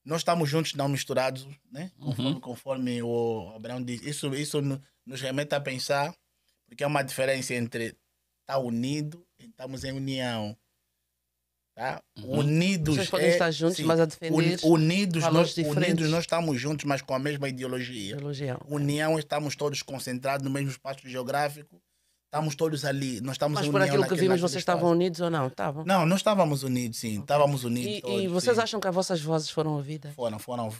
Nós estamos juntos, não misturados, né? Conforme o Abraão disse. Isso nos remete a pensar, porque há uma diferença entre estar unido e estamos em união. Tá? Unidos. Vocês podem estar juntos, mas a defender valores diferentes. Nós estamos juntos, mas com a mesma ideologia. União, estamos todos concentrados no mesmo espaço geográfico. Estamos todos ali. Nós estamos Mas em por união aquilo que vimos, naquele vocês estavam unidos ou não? Estavam. Não, nós estávamos unidos, sim. Estávamos unidos E todos, vocês sim. acham que as vossas vozes foram ouvidas?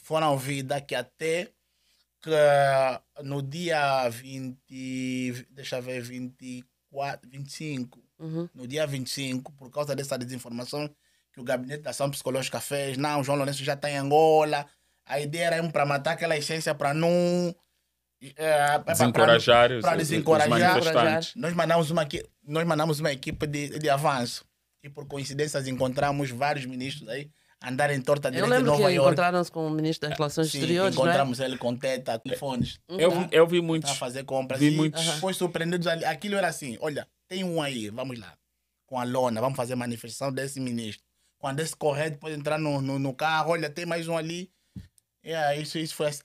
Foram ouvidas que até que no dia 20, deixa eu ver, 24, 25, no dia 25, por causa dessa desinformação que o Gabinete de Ação Psicológica fez, não, João Lourenço já está em Angola, a ideia era para matar aquela essência para não... Desencorajar desencorajar os manifestantes. Nós mandamos uma equipe de avanço e por coincidências encontramos vários ministros aí andarem em torta Eu direita em lembro Nova que York. encontraram-se com o Ministro das Relações Sim, Exteriores, não é? encontramos ele com teta, telefones. Eu vi muitos. Para fazer compras. Vi E muitos. foi surpreendido ali. Aquilo era assim, olha, tem um aí, vamos lá. Com a lona, vamos fazer manifestação desse ministro. Quando esse correr, depois entrar no carro, olha, tem mais um ali. Isso foi assim.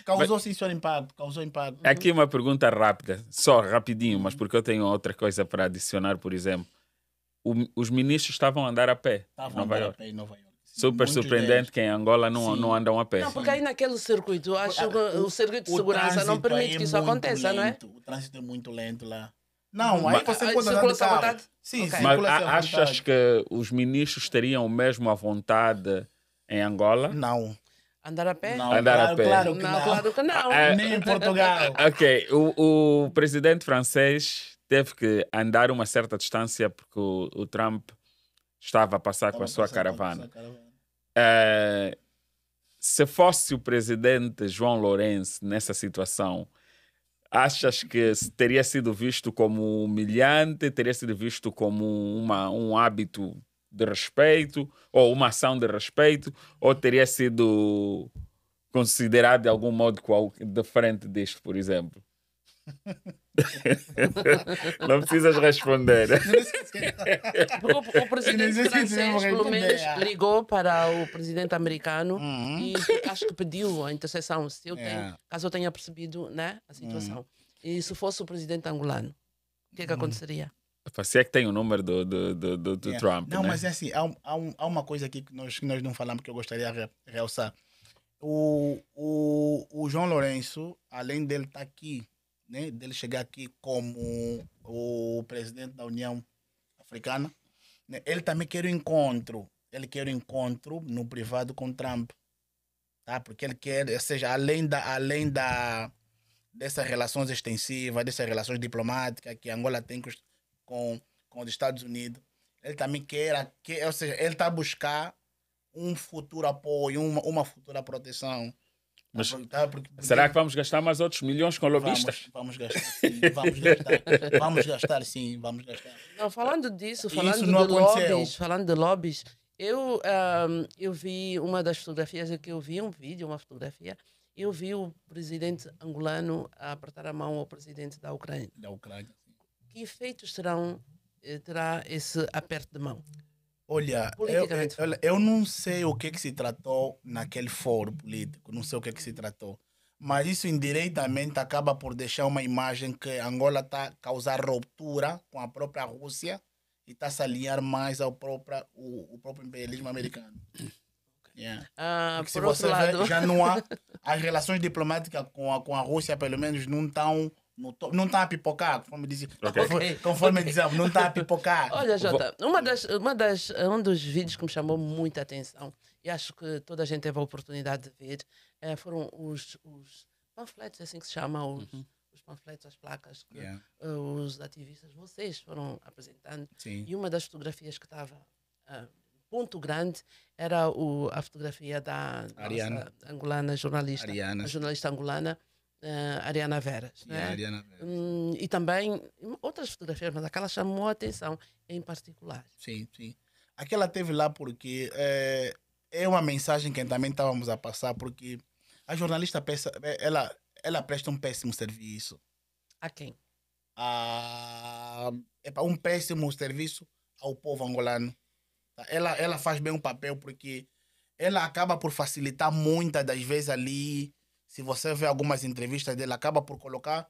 Causou sim seu impacto, causou impacto. Aqui uma pergunta rápida, só rapidinho, mas porque eu tenho outra coisa para adicionar, por exemplo. Os ministros estavam a andar a pé em Nova York. Em Nova York. Super Muitos surpreendente deles. que em Angola não andam a pé. Não, porque aí naquele circuito, acho que o circuito de segurança não trânsito permite aí que isso muito aconteça, não é? lento. O trânsito é muito lento lá. Não, aí você pode andar de circula-se à carro. vontade? Sim, Ok. Mas circula-se à achas vontade. que os ministros teriam o mesmo à vontade em Angola? Não. Andar a pé? Não, Andar a claro, pé. claro que Não, não. claro que não. Nem em Portugal. Ok, o presidente francês teve que andar uma certa distância porque o Trump estava a passar com a sua caravana. Se fosse o presidente João Lourenço nessa situação, achas que teria sido visto como humilhante, teria sido visto como um hábito de respeito, ou uma ação de respeito, ou teria sido considerado de algum modo diferente disto, por exemplo? Não precisas responder. Porque o presidente Eu não sei se francês, eu vou pelo menos, responder. ligou para o presidente americano e acho que pediu a intercessão, caso eu tenha percebido, né, a situação. E se fosse o presidente angolano, o que é que aconteceria? Se é que tem o número do Trump. Não, né? mas é assim, há uma coisa aqui que nós não falamos que eu gostaria de realçar. O João Lourenço, além dele estar aqui, né, dele chegar aqui como o presidente da União africana, né? Ele também quer o encontro. Ele quer o encontro no privado com Trump. Tá? Porque ele quer, ou seja, dessas relações extensivas, dessas relações diplomáticas que Angola tem com os Estados Unidos, ele também quer, ou seja, ele está a buscar um futuro apoio, uma futura proteção. Mas Porque será que vamos gastar mais outros milhões com lobistas? vamos gastar, sim. Vamos gastar. Vamos gastar, sim. Vamos gastar. Não, falando disso, Isso falando não de aconteceu. lobbies, eu vi uma das fotografias que eu vi, um vídeo, uma fotografia, eu vi o presidente angolano a apertar a mão ao presidente da Ucrânia. Da Ucrânia. Que efeitos terá esse aperto de mão? Olha, Politicamente eu não sei o que se tratou naquele fórum político, não sei o que se tratou. Mas isso indiretamente acaba por deixar uma imagem que Angola está a causar ruptura com a própria Rússia e está a se alinhar mais ao próprio imperialismo americano. Yeah. Porque se por você outro lado, ver, já não há. As relações diplomáticas com a Rússia, pelo menos, não estão. Não está a pipocar, conforme dizemos, não está a pipocar. olha, Jota, um dos vídeos que me chamou muita atenção, e acho que toda a gente teve a oportunidade de ver, foram os panfletos, assim que se chama, os panfletos, as placas que os ativistas, vocês foram apresentando. Sim. E uma das fotografias que estava ponto grande era a fotografia da nossa angolana jornalista, a jornalista angolana, Ariana Veras. Né? Ariana Veras. E também outras fotografias, mas aquela chamou a atenção em particular. Sim, sim. Aquela teve lá porque é uma mensagem que também estávamos a passar, porque a jornalista ela presta um péssimo serviço. A quem? Um péssimo serviço ao povo angolano. Ela faz bem o papel porque ela acaba por facilitar muitas das vezes ali. Se você vê algumas entrevistas dele, acaba por colocar,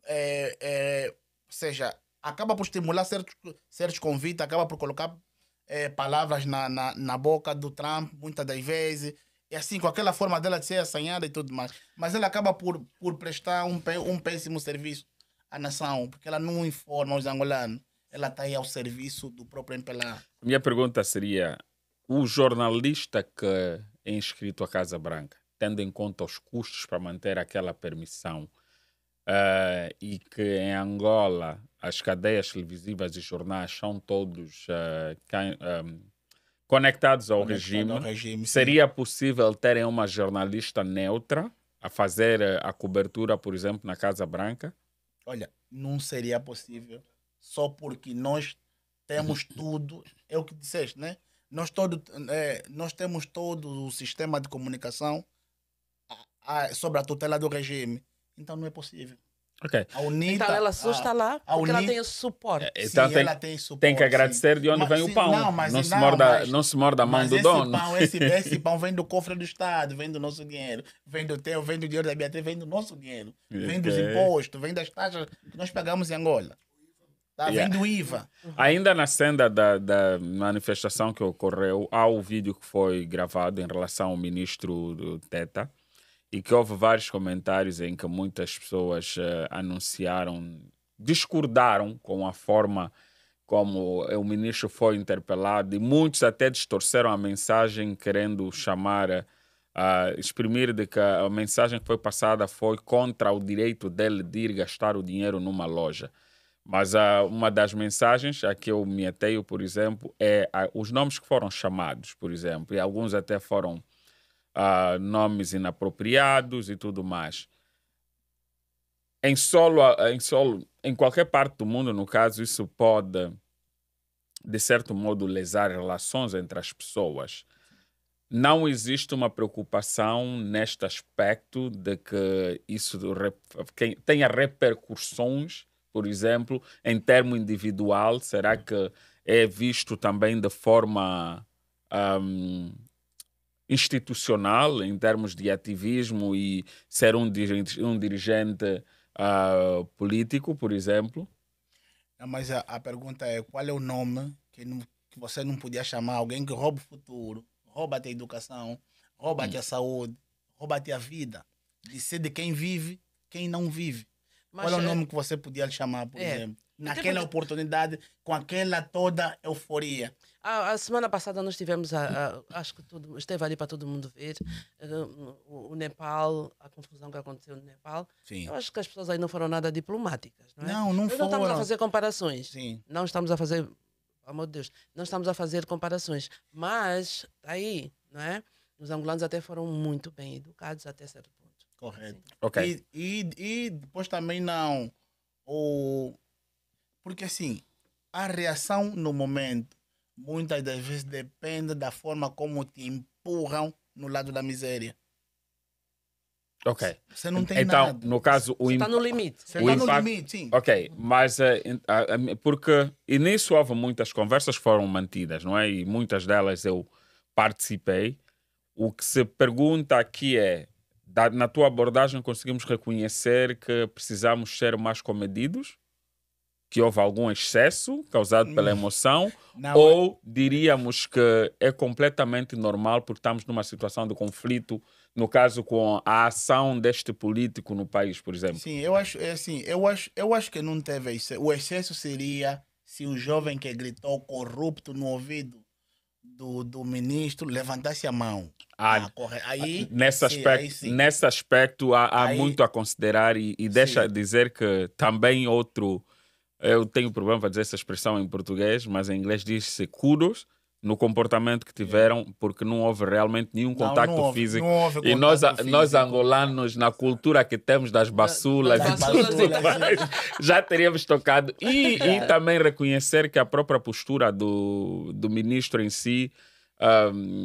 ou seja, acaba por estimular certos convites, acaba por colocar palavras na boca do Trump, muitas das vezes, e assim, com aquela forma dela de ser assanhada e tudo mais. Mas ela acaba por prestar um péssimo serviço à nação, porque ela não informa os angolanos, ela está aí ao serviço do próprio MPLA. Minha pergunta seria, o jornalista que é inscrito à Casa Branca, tendo em conta os custos para manter aquela permissão, e que em Angola as cadeias televisivas e jornais são todos conectados ao regime, seria possível terem uma jornalista neutra a fazer a cobertura, por exemplo, na Casa Branca? Olha, não seria possível, só porque nós temos tudo, é o que disseste, né? Nós temos todo o sistema de comunicação sobre a tutela do regime. Então não é possível. Okay. Então ela só está lá porque ela tem esse suporte. Então sim, ela tem suporte. Tem que agradecer de onde vem o pão. Não se morde a mão do dono. Esse pão vem do cofre do Estado, vem do nosso dinheiro. Vem do teu, vem do dinheiro da Beatriz, vem do nosso dinheiro. Vem dos impostos, vem das taxas que nós pagamos em Angola. Vem do IVA. Ainda na senda da manifestação que ocorreu, há o vídeo que foi gravado em relação ao ministro do Teta, e que houve vários comentários em que muitas pessoas discordaram com a forma como o ministro foi interpelado, e muitos até distorceram a mensagem, querendo exprimir de que a mensagem que foi passada foi contra o direito dele de ir gastar o dinheiro numa loja. Mas uma das mensagens a que eu me ateio, por exemplo, é os nomes que foram chamados, por exemplo, e alguns até foram nomes inapropriados e tudo mais. Em qualquer parte do mundo, no caso, isso pode, de certo modo, lesar relações entre as pessoas. Não existe uma preocupação neste aspecto de que isso tenha repercussões, por exemplo, em termo individual. Será que é visto também de forma institucional, em termos de ativismo e ser um dirigente político, por exemplo? Não, mas a pergunta é, qual é o nome que você não podia chamar alguém que rouba o futuro, rouba-te a educação, rouba-te a saúde, rouba-te a vida, de ser de quem vive, quem não vive? Mas qual é o nome que você podia chamar, por exemplo? naquela oportunidade, com aquela toda euforia. A semana passada nós tivemos, acho que esteve ali para todo mundo ver, o Nepal, a confusão que aconteceu no Nepal. Sim. Eu acho que as pessoas aí não foram nada diplomáticas, não é? Não Nós não estamos a foram. fazer comparações. Sim. Não estamos a fazer, pelo amor de Deus, não estamos a fazer comparações. Mas, tá aí, não é? Os angolanos até foram muito bem educados até certo ponto. Correto. Ok. E depois também não. Porque assim, a reação no momento, muitas das vezes depende da forma como te empurram no lado da miséria. Ok. Você não tem Então, nada. no caso, Você está no limite. Você o está no impacto- limite, sim. Ok, mas porque e nisso houve muitas conversas que foram mantidas, não é? E muitas delas eu participei. O que se pergunta aqui é, na tua abordagem conseguimos reconhecer que precisamos ser mais comedidos? Que houve algum excesso causado pela emoção? Não, Ou diríamos que é completamente normal porque estamos numa situação de conflito, no caso com a ação deste político no país, por exemplo? Sim, eu acho, eu acho que não teve excesso. O excesso seria se o jovem que gritou corrupto no ouvido do ministro levantasse a mão. Aí, Nesse sim, aspecto, aí sim. nesse aspecto há Aí- muito a considerar e deixa Sim. dizer que também outro... Eu tenho problema para dizer essa expressão em português, mas em inglês diz-se kudos no comportamento que tiveram, porque não houve realmente nenhum contacto não houve, físico. não houve E nós, contato nós físico. angolanos, na cultura que temos das baçulas das e tudo baçulas, mais, já teríamos tocado. E também reconhecer que a própria postura do ministro em si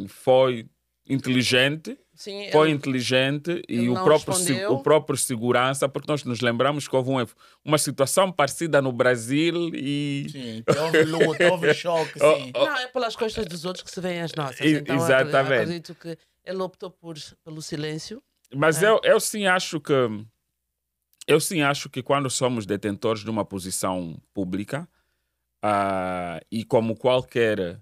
foi inteligente. Sim, Foi ele- inteligente ele e não o próprio, respondeu. o próprio segurança, porque nós nos lembramos que houve uma situação parecida no Brasil e... Sim, que houve luta, houve choque, sim. Não, é pelas costas dos outros que se veem as nossas. E- Então, exatamente. acredito que ele optou pelo silêncio. Mas eu sim acho que... Eu sim acho que quando somos detentores de uma posição pública e como qualquer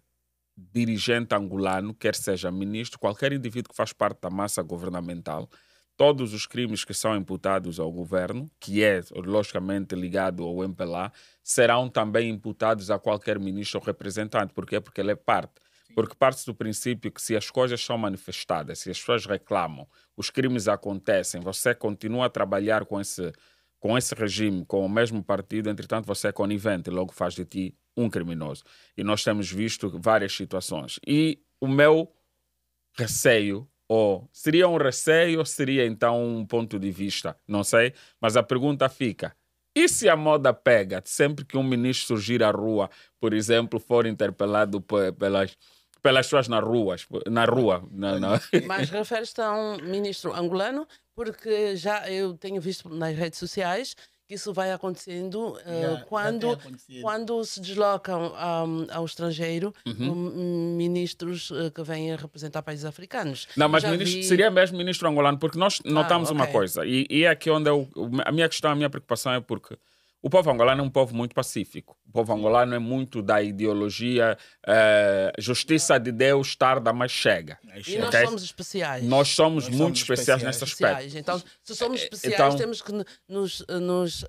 dirigente angolano, quer seja ministro, qualquer indivíduo que faz parte da massa governamental, todos os crimes que são imputados ao governo, que é logicamente ligado ao MPLA, serão também imputados a qualquer ministro ou representante. Por quê? Porque ele é parte. Porque parte do princípio que se as coisas são manifestadas, se as pessoas reclamam, os crimes acontecem, você continua a trabalhar com esse regime, com o mesmo partido, entretanto você é conivente, logo faz de ti um criminoso. E nós temos visto várias situações. E o meu receio, ou seria um receio, ou seria então um ponto de vista, não sei, mas a pergunta fica: e se a pega sempre que um ministro surgir à rua, por exemplo, for interpelado pelas pessoas na rua? Mas refere-se a um ministro angolano, porque já eu tenho visto nas redes sociais que isso vai acontecendo Já quando, tem acontecido. quando se deslocam ao estrangeiro ministros que vêm a representar países africanos. Não, mas Já ministro, vi- seria mesmo ministro angolano, porque nós notamos uma ok. coisa, e é aqui onde a minha questão, a minha preocupação é porque o povo angolano é um povo muito pacífico. O povo angolano é muito da ideologia justiça de Deus tarda, mas chega. E nós ok? somos especiais. Nós somos Nós muito somos especiais especiais. nesse aspecto. Especiais. Então, se somos especiais, então- temos que nos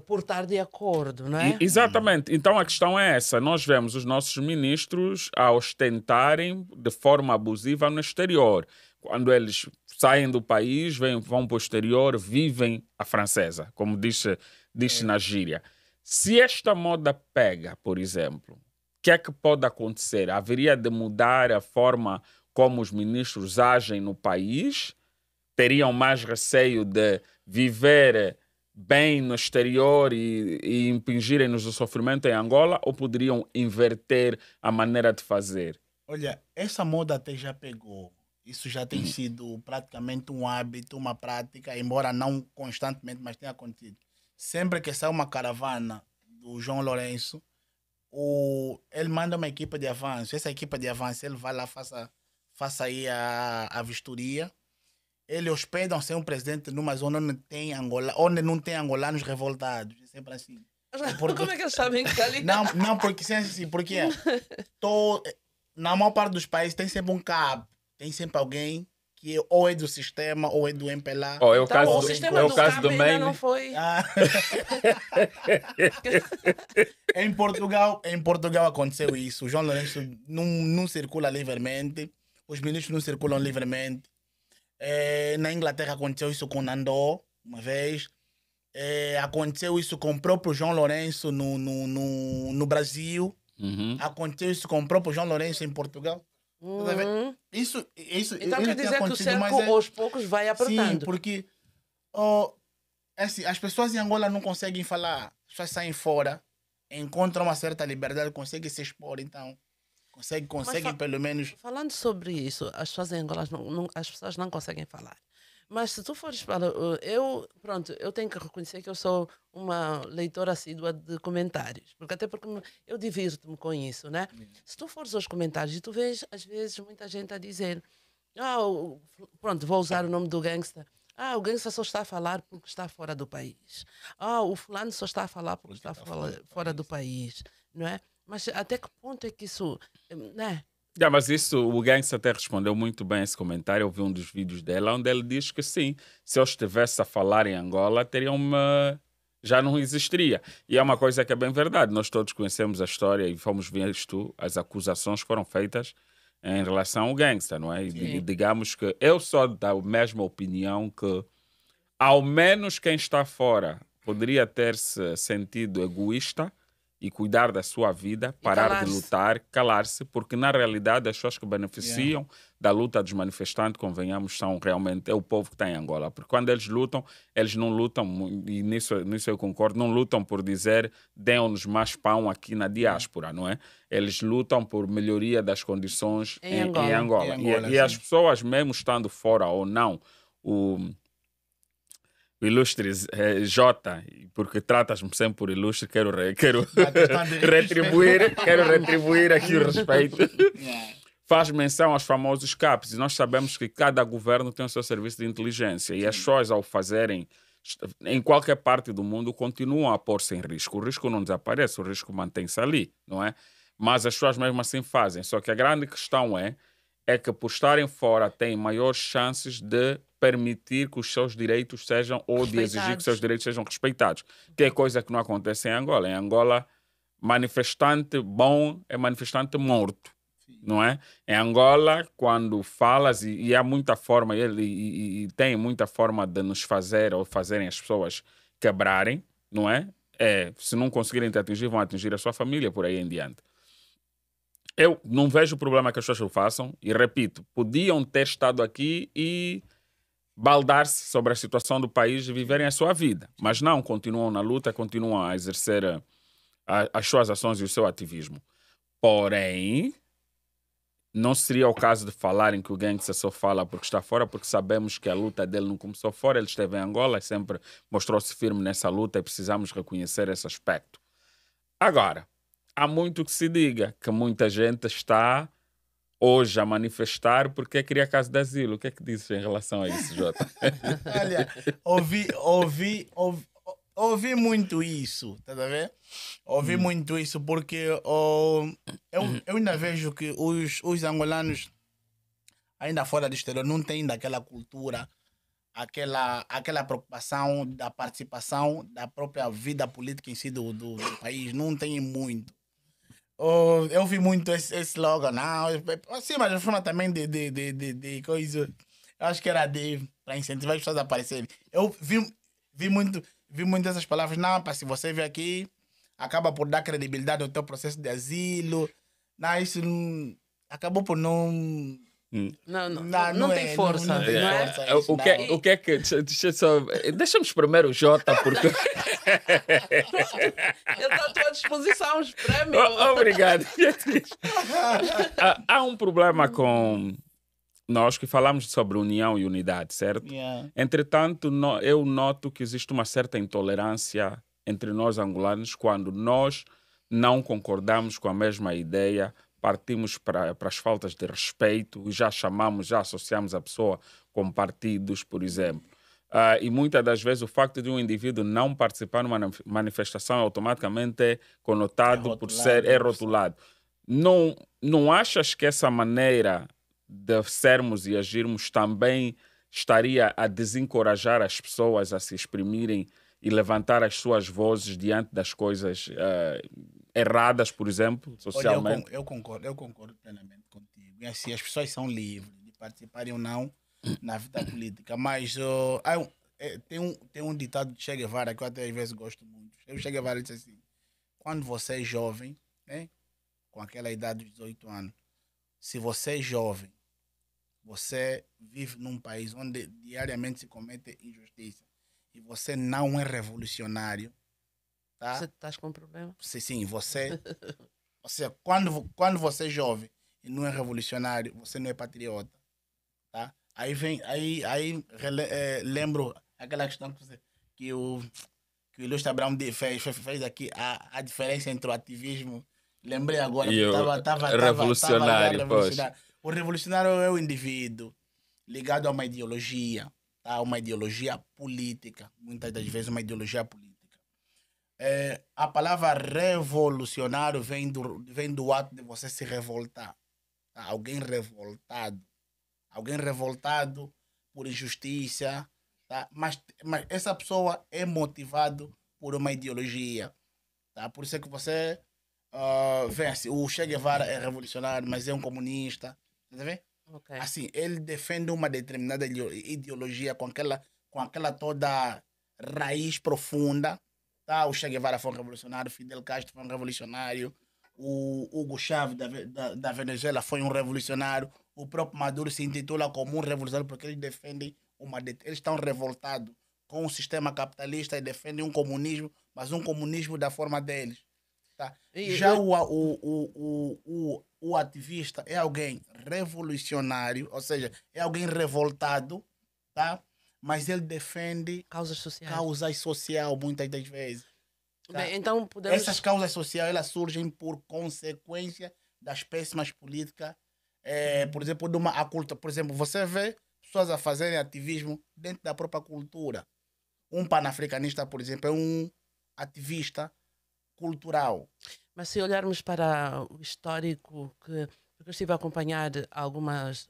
portar de acordo, não é? Exatamente. Então a questão é essa. Nós vemos os nossos ministros a ostentarem de forma abusiva no exterior. Quando eles saem do país, vão para o exterior, vivem a francesa, como disse na gíria. Se esta moda pega, por exemplo, o que é que pode acontecer? Haveria de mudar a forma como os ministros agem no país? Teriam mais receio de viver bem no exterior e impingirem-nos o sofrimento em Angola, ou poderiam inverter a maneira de fazer? Olha, essa moda até já pegou. Isso já tem sido praticamente um hábito, uma prática, embora não constantemente, mas tem acontecido. Sempre que sai uma caravana do João Lourenço, ele manda uma equipa de avanço. Essa equipa de avanço, ele vai lá, faça aí a vistoria. Ele hospedam-se um presidente numa zona onde não tem angolanos revoltados. É sempre assim. Como é que eles sabem que está ali? Não, porque assim, na maior parte dos países tem sempre um cabo, tem sempre alguém que ou é do sistema ou é do MPLA. Oh, é o Então, caso o do, sistema é o do caso CAP do ainda Maine. não foi... Ah. Em Portugal aconteceu isso. O João Lourenço não circula livremente. Os ministros não circulam livremente. Na Inglaterra aconteceu isso com Nandó, uma vez. Aconteceu isso com o próprio João Lourenço no Brasil. Uhum. Aconteceu isso com o próprio João Lourenço em Portugal. Tá a ver? Isso Então quer tem dizer que o acontecido, mas cerco aos poucos vai sim, apertando. porque assim, as pessoas em Angola não conseguem falar. As pessoas saem fora, encontram uma certa liberdade, conseguem se expor, então. Conseguem pelo menos... Falando sobre isso, as pessoas em Angola as pessoas não conseguem falar. Mas se tu fores para... eu tenho que reconhecer que eu sou uma leitora assídua de comentários. Até porque eu divirto-me com isso, né? Se tu fores aos comentários e tu vês, às vezes, muita gente a dizer... pronto, vou usar o nome do gangsta. O gangsta só está a falar porque está fora do país. O fulano só está a falar porque está fora do país. Não é? Mas até que ponto é que isso... Né? Mas isso, o Gangsta até respondeu muito bem esse comentário. Eu vi um dos vídeos dela onde ele diz que sim, se eu estivesse a falar em Angola, já não existiria. E é uma coisa que é bem verdade. Nós todos conhecemos a história e fomos visto as acusações que foram feitas em relação ao Gangsta, não é? E digamos que eu sou da mesma opinião que, ao menos quem está fora poderia ter-se sentido egoísta e cuidar da sua vida, parar de lutar, calar-se, porque na realidade as pessoas que beneficiam da luta dos manifestantes, convenhamos, são realmente o povo que está em Angola. Porque quando eles não lutam, e nisso eu concordo, não lutam por dizer dêem-nos mais pão aqui na diáspora, não é? Eles lutam por melhoria das condições em Angola. E as pessoas, mesmo estando fora ou não, o ilustre Jota, porque tratas-me sempre por ilustre, quero retribuir aqui o respeito. Faz menção aos famosos CAPs, e nós sabemos que cada governo tem o seu serviço de inteligência, e as pessoas, ao fazerem em qualquer parte do mundo, continuam a pôr-se em risco. O risco não desaparece, o risco mantém-se ali, não é? Mas as pessoas mesmo assim fazem. Só que a grande questão é que por estarem fora têm maiores chances de permitir que os seus direitos sejam, ou de exigir que os seus direitos sejam respeitados. Que é coisa que não acontece em Angola. Em Angola, manifestante bom é manifestante morto, não é? Em Angola, quando falas, e há muita forma, e tem muita forma de nos fazer, ou fazerem as pessoas quebrarem, não é? Se não conseguirem te atingir, vão atingir a sua família, por aí em diante. Eu não vejo o problema que as pessoas o façam, e repito, podiam ter estado aqui e baldar-se sobre a situação do país e viverem a sua vida, mas não, continuam na luta, continuam a exercer as suas ações e o seu ativismo. Porém, não seria o caso de falarem que o Gangsta só fala porque está fora, porque sabemos que a luta dele não começou fora, ele esteve em Angola e sempre mostrou-se firme nessa luta, e precisamos reconhecer esse aspecto. Agora, há muito que se diga, que muita gente está hoje a manifestar porque queria casa de asilo. O que é que dizes em relação a isso, Jota? Olha, ouvi muito isso, tá a ver? Ouvi muito isso porque eu ainda vejo que os angolanos, ainda fora do exterior, não têm daquela cultura, aquela preocupação da participação da própria vida política em si do país. Não têm muito. Eu vi muito esse slogan, não, sim, mas a forma também de coisa, eu acho que era para incentivar as pessoas a aparecerem. Eu vi muito essas palavras, não, para se você vir aqui, acaba por dar credibilidade ao teu processo de asilo. Não, isso acabou por não... Não tem força. Não tem força isso, o que é que... Deixa-me primeiro o Jota, porque... Eu estou à tua disposição, espreme-me. Obrigado. Há um problema com nós que falamos sobre união e unidade, certo? Entretanto, eu noto que existe uma certa intolerância entre nós angolanos quando nós não concordamos com a mesma ideia, partimos para as faltas de respeito e já associamos a pessoa com partidos, por exemplo. E muitas das vezes o facto de um indivíduo não participar numa manifestação automaticamente é conotado por ser rotulado. Não achas que essa maneira de sermos e agirmos também estaria a desencorajar as pessoas a se exprimirem e levantar as suas vozes diante das coisas erradas, por exemplo, Olha, socialmente? eu concordo plenamente contigo. E assim, as pessoas são livres de participarem ou não na vida política, mas tem um ditado de Che Guevara que eu até às vezes gosto muito. O Che Guevara disse assim: quando você é jovem, né, com aquela idade dos 18 anos, se você é jovem, você vive num país onde diariamente se comete injustiça e você não é revolucionário, Você tá? estás com um problema? Sim, você quando você é jovem e não é revolucionário, você não é patriota, tá? Lembro aquela questão que o Ilustre Abrão fez aqui, a diferença entre o ativismo. Lembrei agora, E porque o tava já revolucionário, pois. revolucionário. O revolucionário é o indivíduo ligado a uma ideologia, tá? Uma ideologia política, muitas das vezes uma ideologia política. A palavra revolucionário vem do ato de você se revoltar, tá? Alguém revoltado por injustiça, tá? Mas essa pessoa é motivado por uma ideologia, tá? Por isso é que você vê assim, o Che Guevara é revolucionário, mas é um comunista, tá vendo? Ok. Assim, ele defende uma determinada ideologia com aquela toda raiz profunda, tá? O Che Guevara foi um revolucionário, Fidel Castro foi um revolucionário, o Hugo Chávez da Venezuela foi um revolucionário, o próprio Maduro se intitula como um revolucionário porque eles defendem eles estão revoltados com o sistema capitalista e defendem um comunismo, mas um comunismo da forma deles. Tá? Já o ativista é alguém revolucionário, ou seja, é alguém revoltado, tá? Mas ele defende Causas sociais. causas sociais muitas das vezes. Tá? Bem, então podemos... Essas causas sociais elas surgem por consequência das péssimas políticas, por exemplo, a cultura. Por exemplo, você vê pessoas a fazerem ativismo dentro da própria cultura. Um panafricanista, por exemplo, é um ativista cultural. Mas se olharmos para o histórico, porque eu estive a acompanhar algumas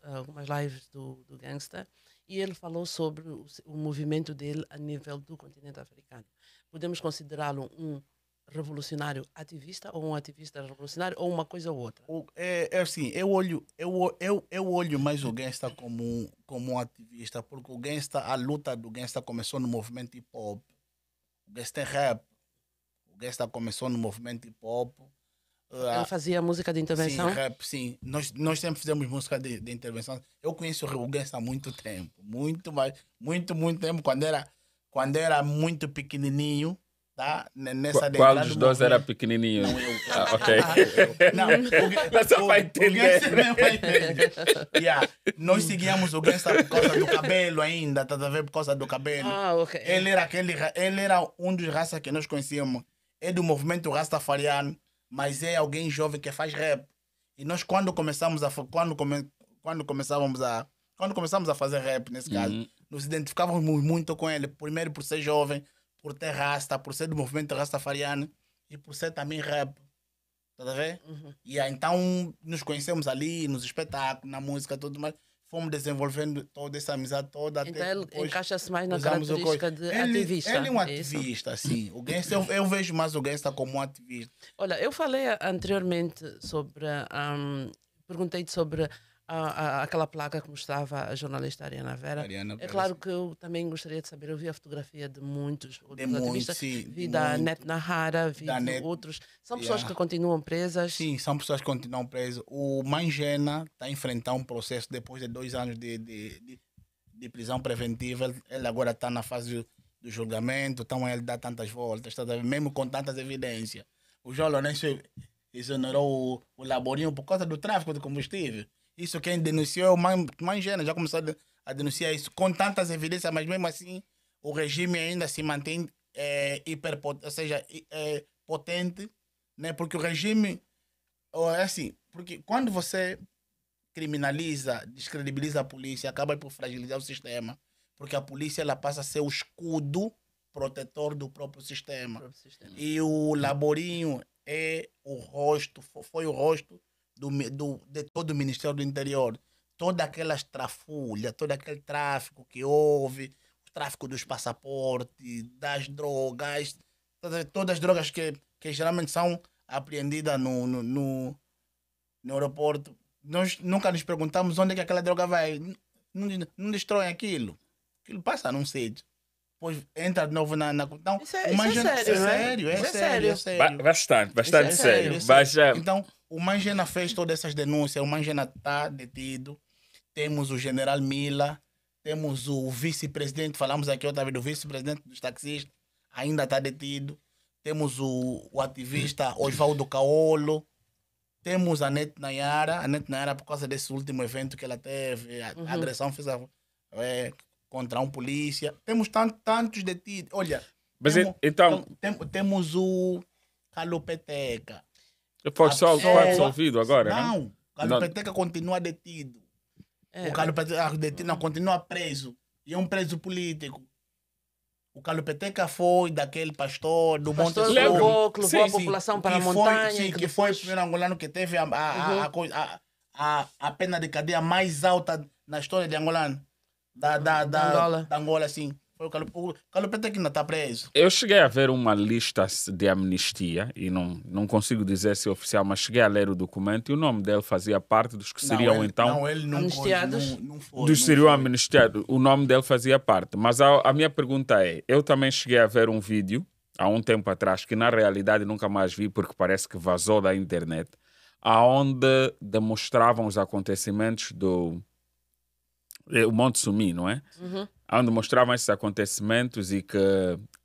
lives do Gangsta e ele falou sobre o movimento dele a nível do continente africano. Podemos considerá-lo um revolucionário ativista ou um ativista revolucionário ou uma coisa ou outra? Assim, eu olho mais o Gangsta como um ativista, porque a luta do Gangsta começou no movimento hip hop. O Gangsta é rap. O Gangsta começou no movimento hip hop. Ele fazia música de Sim, intervenção? rap, sim. Nós sempre fizemos música de intervenção. Eu conheço o Gangsta há muito tempo. Muito tempo. Quando era muito pequenininho, tá? Nessa Qual entrada dos do dois era movimento. pequenininho? Não, ok. Não, Só para entender. O Gangsta mesmo vai entender. Yeah. Nós seguíamos o Gangsta por causa do cabelo ainda, tá a ver? Por causa do cabelo. Ah, ok. Ele era um dos raças que nós conhecíamos. É do movimento rastafariano, mas é alguém jovem que faz rap. E nós quando começamos a fazer rap, nesse caso, nos identificávamos muito com ele. Primeiro por ser jovem, por ter rasta, por ser do movimento rastafariano e por ser também rap. Tá a ver? E então nos conhecemos ali, nos espetáculos, na música, tudo mais. Fomos desenvolvendo toda essa amizade toda. Então Até ele depois encaixa-se mais na usamos o coisa. característica de ativista. Ele é um isso? ativista, sim. O Gangsta, eu vejo mais o Gangsta como um ativista. Olha, eu falei anteriormente sobre. Perguntei-te sobre aquela placa que mostrava a jornalista Ariana Vera. Ariana É Vera, claro sim. que eu também gostaria de saber. Eu vi a fotografia de muitos outros muitos, ativistas. sim, Vi de da muito. Net Nahara, vi Da de Net, outros. São pessoas yeah. que continuam presas. Sim, são pessoas que continuam presas. O Mangena está a enfrentar um processo depois de 2 anos de prisão preventiva. Ele agora está na fase do julgamento, então ele dá tantas voltas, tá, mesmo com tantas evidências. O João Lourenço exonerou o Laborinho por causa do tráfico de combustível. Isso quem denunciou é o Mangena, já começou a denunciar isso com tantas evidências, mas mesmo assim o regime ainda se mantém ou seja, potente, né? Porque o regime é assim, porque quando você criminaliza, descredibiliza a polícia, acaba por fragilizar o sistema, porque a polícia ela passa a ser o escudo protetor do próprio sistema. E o Laborinho é o rosto, foi o rosto de todo o Ministério do Interior. toda aquela trafulha, todo aquele tráfico que houve, o tráfico dos passaportes, das drogas, todas as drogas que geralmente são apreendidas no aeroporto, nós nunca nos perguntamos onde é que aquela droga vai. Não destroem aquilo. Aquilo passa num sítio. Depois entra de novo na. Então, Isso é sério, não é? Isso é sério. Bastante sério. Então, o Mangena fez todas essas denúncias. O Mangena está detido. Temos o general Mila. Temos o vice-presidente. Falamos aqui outra vez do vice-presidente dos taxistas. Ainda está detido. Temos o ativista Osvaldo Caolo. Temos a Nete Nayara. A Nete Nayara, por causa desse último evento que ela teve, a agressão fez contra um polícia. Temos tantos detidos. Olha, mas temos o Calupeteca. Foi só absolvido agora, né? Não, o Calupeteca continua detido. O Calupeteca detido continua preso. E é um preso político. O Calupeteca foi daquele pastor do Monte Sul. Levou a população para a montanha. Que foi o primeiro angolano que teve a pena de cadeia mais alta na história de angolano. Da Angola, sim. Foi o Calupeteca que ainda está preso. Eu cheguei a ver uma lista de amnistia, e não consigo dizer se é oficial, mas cheguei a ler o documento e o nome dele fazia parte dos que seriam Não, ele não amnistiados. Não foi. Dos seriam amnistiados. O nome dele fazia parte. Mas a minha pergunta é, eu também cheguei a ver um vídeo, há um tempo atrás, que na realidade nunca mais vi, porque parece que vazou da internet, aonde demonstravam os acontecimentos do Monte Sumi, não é? Onde mostravam esses acontecimentos e que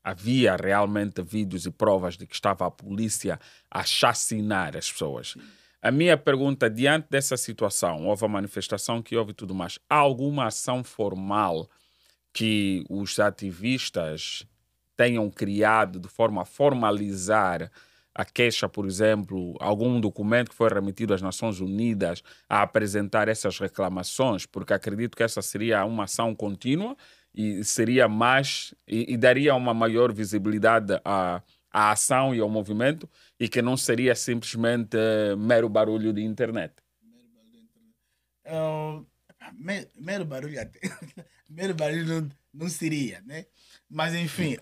havia realmente vídeos e provas de que estava a polícia a chacinar as pessoas. A minha pergunta, diante dessa situação, houve a manifestação que houve e tudo mais, há alguma ação formal que os ativistas tenham criado de forma a formalizar a queixa, por exemplo, algum documento que foi remetido às Nações Unidas a apresentar essas reclamações? Porque acredito que essa seria uma ação contínua e seria mais e daria uma maior visibilidade à ação e ao movimento, e que não seria simplesmente mero barulho de internet. Mero barulho até. Mero barulho não seria, né? Mas enfim,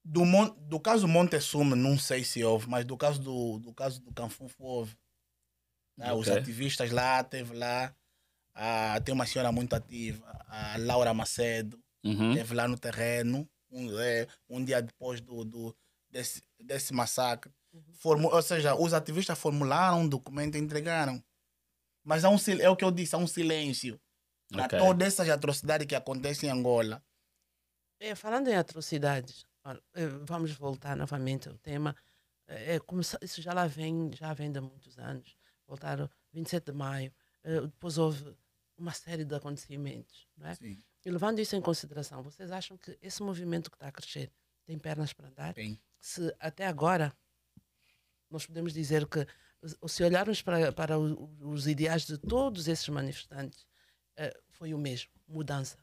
do caso Montezuma, não sei se houve, mas do caso do Canfunfo houve. Os ativistas lá, teve lá, tem uma senhora muito ativa, a Laura Macedo, esteve lá no terreno, um dia depois desse massacre. Ou seja, os ativistas formularam um documento e entregaram. Mas é o que eu disse, há um silêncio para todas essas atrocidades que acontecem em Angola. Falando em atrocidades, vamos voltar novamente ao tema. Isso já vem de muitos anos. Voltaram 27 de maio. Depois houve uma série de acontecimentos. Não é? Sim. E levando isso em consideração, vocês acham que esse movimento que está a crescer tem pernas para andar? Tem. Se até agora nós podemos dizer que, se olharmos para os ideais de todos esses manifestantes, foi o mesmo, mudança.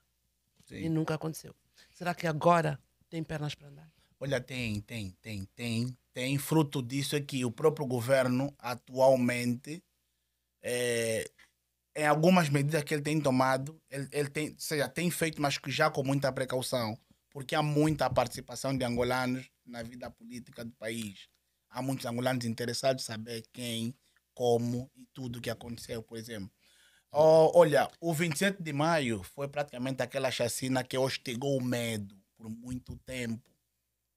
Sim. E nunca aconteceu. Será que agora tem pernas para andar? Olha, tem. Fruto disso é que o próprio governo, atualmente, em algumas medidas que ele tem tomado, ele tem feito, mas já com muita precaução, porque há muita participação de angolanos na vida política do país. Há muitos angolanos interessados em saber quem, como e tudo o que aconteceu, por exemplo. Olha, o 27 de maio foi praticamente aquela chacina que hostigou o medo por muito tempo,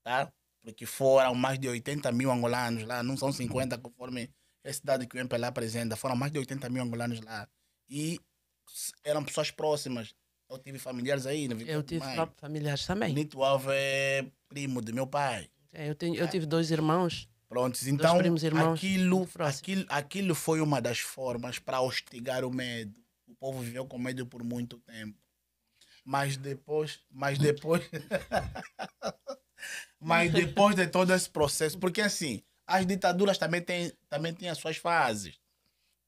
tá? Porque foram mais de 80 mil angolanos lá, não são 50 conforme esse dado que o MPLA apresenta, foram mais de 80 mil angolanos lá. E eram pessoas próximas. Eu tive familiares aí. Eu tive familiares também. Nito Alves é primo de meu pai. Eu tive 2 irmãos. Prontos, então primos irmãos, aquilo foi uma das formas para hostigar o medo. O povo viveu com medo por muito tempo. Mas depois de todo esse processo, porque assim, as ditaduras também têm as suas fases.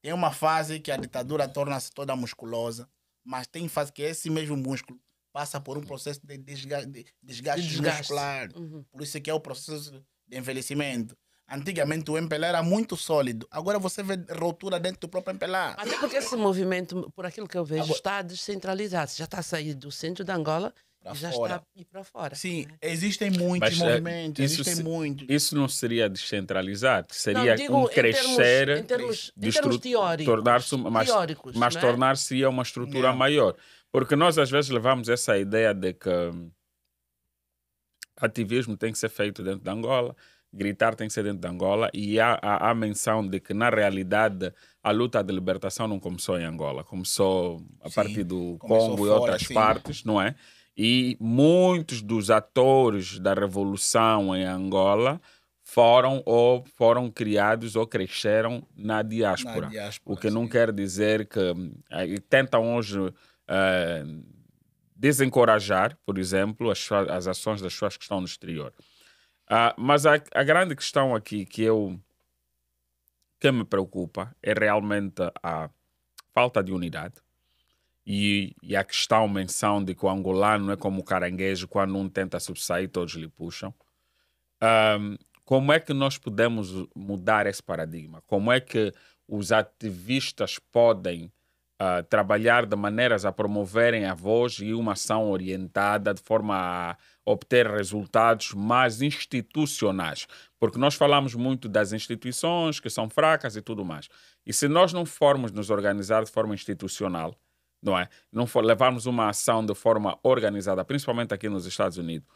Tem uma fase que a ditadura torna-se toda musculosa, mas tem fase que esse mesmo músculo passa por um processo de desgaste muscular. Por isso que é o processo de envelhecimento. Antigamente o MPLA era muito sólido. Agora você vê ruptura dentro do próprio MPLA. Até porque esse movimento, por aquilo que eu vejo, Agora- está descentralizado. Já está a sair do centro de Angola Para e já fora. está a ir para fora. Sim, Né? existem muitos Mas movimentos, isso, existem muitos. isso não seria descentralizar, Não, seria digo crescer, em termos teóricos. tornar-se, Teóricos, mas não é? tornar-se uma estrutura Yeah. maior. Porque nós às vezes levamos essa ideia de que ativismo tem que ser feito dentro de Angola, gritar tem que ser dentro de Angola, e há menção de que, na realidade, a luta de libertação não começou em Angola, começou a Sim, partir do começou Congo e fora, outras sim. partes, não é? E muitos dos atores da revolução em Angola foram criados ou cresceram na diáspora. Na diáspora, O que não sim. quer dizer que tentam hoje desencorajar, por exemplo, as ações das pessoas que estão no exterior. Mas a grande questão aqui que me preocupa é realmente a falta de unidade e a questão, menção de que o angolano é como o caranguejo, quando um tenta subsair, todos lhe puxam. Como é que nós podemos mudar esse paradigma? Como é que os ativistas podem trabalhar de maneiras a promoverem a voz e uma ação orientada de forma a obter resultados mais institucionais? Porque nós falamos muito das instituições que são fracas e tudo mais. E se nós não formos nos organizar de forma institucional, não é? Não for levarmos uma ação de forma organizada, principalmente aqui nos Estados Unidos.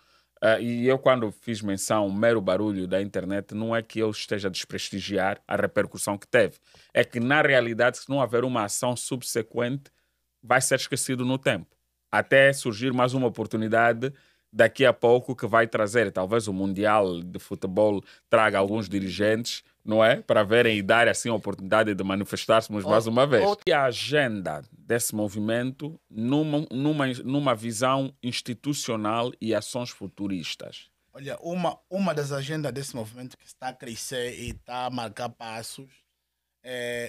E eu, quando fiz menção, o mero barulho da internet, não é que eu esteja a desprestigiar a repercussão que teve. É que, na realidade, se não houver uma ação subsequente, vai ser esquecido no tempo. Até surgir mais uma oportunidade daqui a pouco que vai trazer, talvez o Mundial de Futebol traga alguns dirigentes, não é? Para verem e dar assim a oportunidade de manifestarmos mais uma vez. E a agenda desse movimento numa visão institucional e ações futuristas. Olha, uma das agendas desse movimento que está a crescer e está a marcar passos,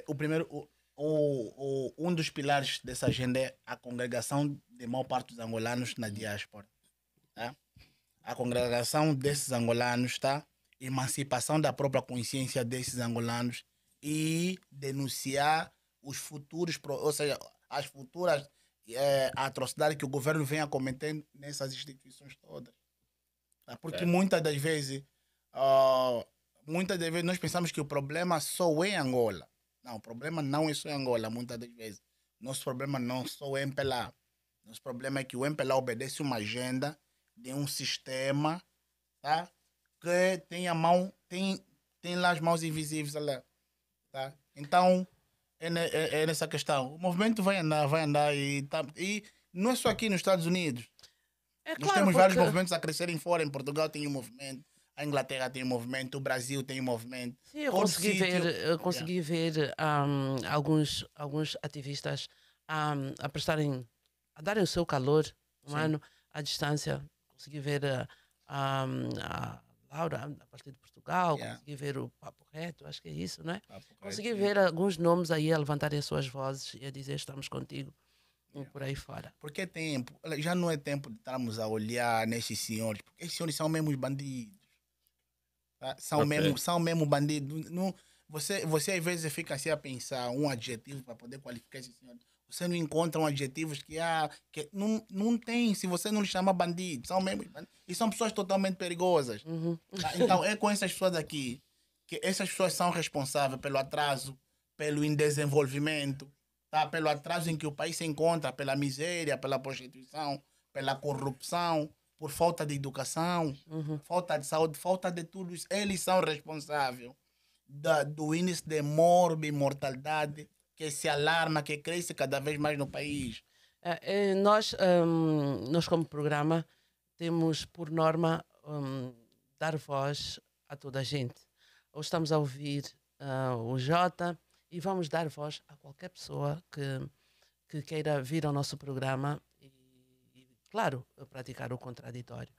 o primeiro, um dos pilares dessa agenda é a congregação de maior parte dos angolanos na diáspora. Tá? A congregação desses angolanos, tá? Emancipação da própria consciência desses angolanos e denunciar os futuros, ou seja, as futuras atrocidades que o governo vem a cometer nessas instituições todas. Tá? Porque muitas das vezes nós pensamos que o problema só é em Angola. Não, o problema não é só em Angola, muitas das vezes. Nosso problema não só é MPLA. Nosso problema é que o MPLA obedece uma agenda de um sistema, tá? Que tem lá as mãos invisíveis lá, tá? Então é nessa questão. O movimento vai andar e não é só aqui nos Estados Unidos. É Nós claro, temos vários porque- movimentos a crescerem fora. Em Portugal tem um movimento, a Inglaterra tem um movimento, o Brasil tem um movimento. Sim, eu Todo consegui sítio- ver, alguns ativistas a darem o seu calor humano à distância. Consegui ver a Laura, a partir de Portugal, Yeah. consegui ver o Papo Reto, acho que é isso, não é? Papo Reto, Consegui sim. ver alguns nomes aí a levantarem as suas vozes e a dizer estamos contigo por aí fora. Porque é tempo. Olha, já não é tempo de estarmos a olhar nesses senhores, porque esses senhores são mesmo os bandidos. Tá? São, Ok. são mesmo bandidos. Não, você às vezes fica assim a pensar um adjetivo para poder qualificar esses senhores. Você não encontra adjetivos que não tem, se você não lhe chama bandido. São mesmo bandidos. E são pessoas totalmente perigosas. Tá? Então é com essas pessoas aqui que essas pessoas são responsáveis pelo atraso, pelo indesenvolvimento, tá? Pelo atraso em que o país se encontra, pela miséria, pela prostituição, pela corrupção, por falta de educação, falta de saúde, falta de tudo isso. Eles são responsáveis do índice de morte e mortalidade que se alarma, que cresce cada vez mais no país. Nós como programa, temos por norma dar voz a toda a gente. Hoje estamos a ouvir o Jota e vamos dar voz a qualquer pessoa que queira vir ao nosso programa e, claro, praticar o contraditório.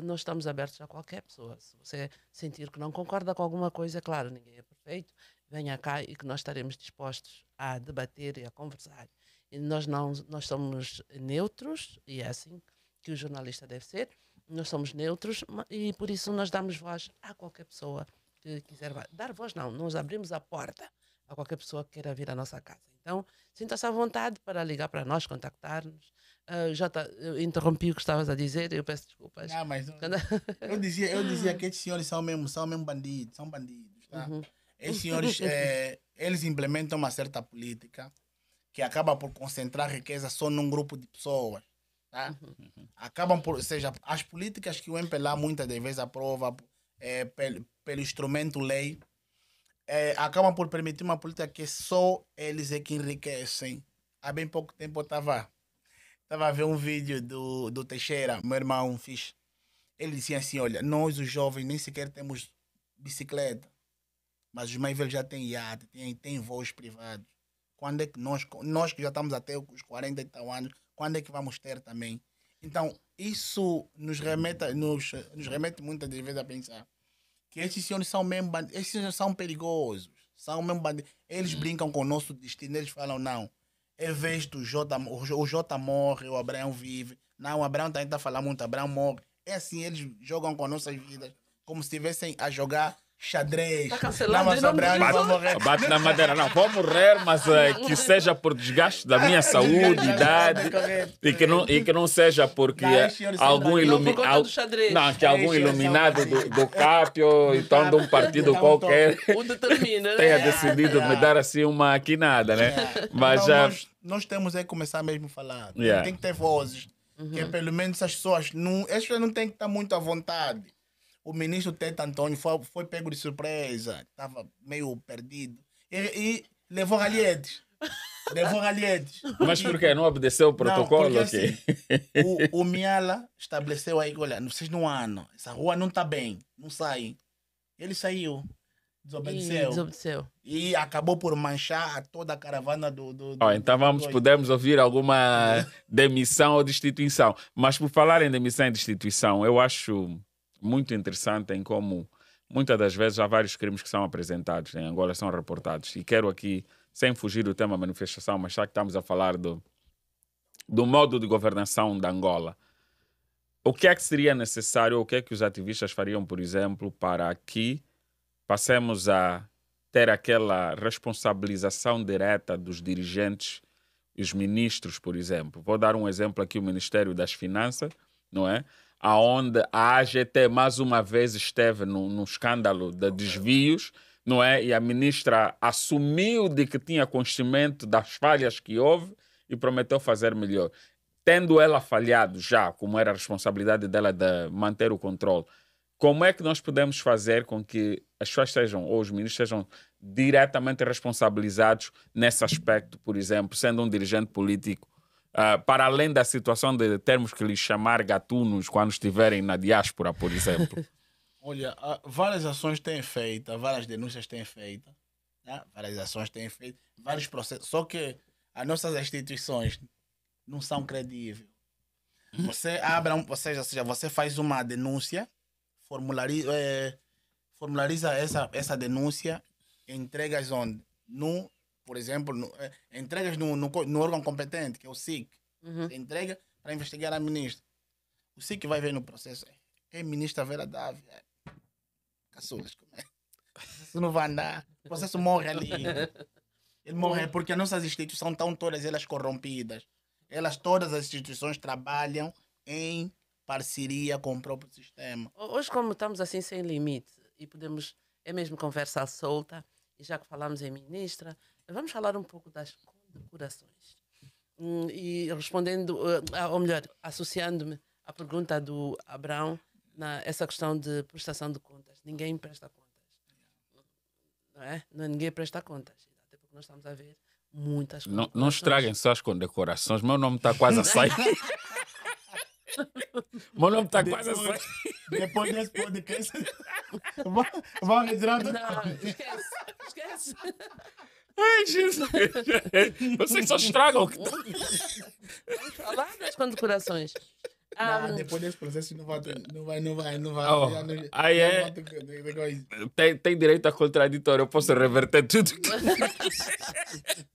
Nós estamos abertos a qualquer pessoa. Se você sentir que não concorda com alguma coisa, claro, ninguém é perfeito, venha cá e que nós estaremos dispostos a debater e a conversar. E nós somos neutros, e é assim que o jornalista deve ser. Nós somos neutros e por isso nós damos voz a qualquer pessoa que quiser dar voz, não. Nós abrimos a porta a qualquer pessoa que queira vir à nossa casa. Então, sinta-se à vontade para ligar para nós, contactar-nos. Jota, eu interrompi o que estavas a dizer, eu peço desculpas. Não, mas eu dizia que esses senhores são mesmo bandidos, são bandidos, tá? Esses senhores, eles implementam uma certa política que acaba por concentrar riqueza só num grupo de pessoas, tá? Acabam por, ou seja, as políticas que o MPLA muitas das vezes aprova pelo instrumento lei, acabam por permitir uma política que só eles é que enriquecem. Há bem pouco tempo eu estava a ver um vídeo do Teixeira, meu irmão fixe. Ele dizia assim, olha, nós os jovens nem sequer temos bicicleta, mas os mais velhos já têm iate, têm voos privados. Quando é que nós que já estamos até os 40 e tal anos, quando é que vamos ter também? Então, isso nos remete muitas das vezes a pensar que esses senhores são mesmo bandidos, esses senhores são perigosos, são mesmo bandidos. Eles brincam com o nosso destino, eles falam, não, é vez do o Jota morre, o Abraão vive. Não, o Abraão também está falando muito, o Abraão morre. É assim, eles jogam com nossas vidas, como se estivessem a jogar xadrez. Está cancelado, bate na madeira. Não, vou morrer, mas que seja por desgaste da minha saúde, idade, e que não seja porque algum iluminado do Capio, então de um partido qualquer, tenha decidido me dar assim uma quinada, né? Mas então, nós temos que começar mesmo a falar. Tem que ter vozes, que pelo menos as pessoas não têm que estar muito à vontade. O ministro Teta Antônio foi pego de surpresa, estava meio perdido. E levou galhetes. Mas por quê? Não obedeceu o protocolo? Não, porque, assim, o Miala estabeleceu aí, olha, vocês não andam, essa rua não está bem, não saem. Ele saiu, desobedeceu. E acabou por manchar toda a caravana do então podemos ouvir alguma demissão ou destituição. Mas por falar em demissão e destituição, eu acho muito interessante em como muitas das vezes há vários crimes que são apresentados em Angola, são reportados. E quero aqui, sem fugir do tema manifestação, mas já que estamos a falar do modo de governação da Angola, o que é que seria necessário, o que é que os ativistas fariam, por exemplo, para que passemos a ter aquela responsabilização direta dos dirigentes e os ministros, por exemplo? Vou dar um exemplo aqui, o Ministério das Finanças, não é? Aonde a AGT mais uma vez esteve no escândalo de desvios, não é? E a ministra assumiu de que tinha conhecimento das falhas que houve e prometeu fazer melhor. Tendo ela falhado já, como era a responsabilidade dela de manter o controle, como é que nós podemos fazer com que as pessoas sejam, ou os ministros sejam diretamente responsabilizados nesse aspecto, por exemplo, sendo um dirigente político, para além da situação de termos que lhes chamar gatunos quando estiverem na diáspora, por exemplo? Olha, várias ações têm feito, várias denúncias têm feito, né? Várias ações têm feito, vários processos. Só que as nossas instituições não são credíveis. Você abre, ou seja, você faz uma denúncia, formulariza essa denúncia, entregas onde? Por exemplo, entregas no órgão competente, que é o SIC. Entrega para investigar a ministra. O SIC vai ver no processo. É ministra Vera Dávila. Caçulas, como é? Isso não vai andar. O processo morre ali. Ele morre porque as nossas instituições estão todas elas corrompidas. Todas as instituições trabalham em parceria com o próprio sistema. Hoje, como estamos assim sem limite e podemos, é mesmo conversa solta, e já que falamos em ministra, vamos falar um pouco das condecorações. E respondendo, ou melhor, associando-me à pergunta do Abraão, essa questão de prestação de contas. Ninguém presta contas. Não é? Ninguém presta contas. Até porque nós estamos a ver muitas condecorações. Não estraguem só as condecorações. Meu nome está quase a sair. Meu nome está quase a sair. Depois desse podcast, vão retirar. Não, esquece. Ai, Jesus. Vocês só estragam. Vamos falar das condecorações. Depois desse processo não vai. Tem direito a contraditório, eu posso reverter tudo.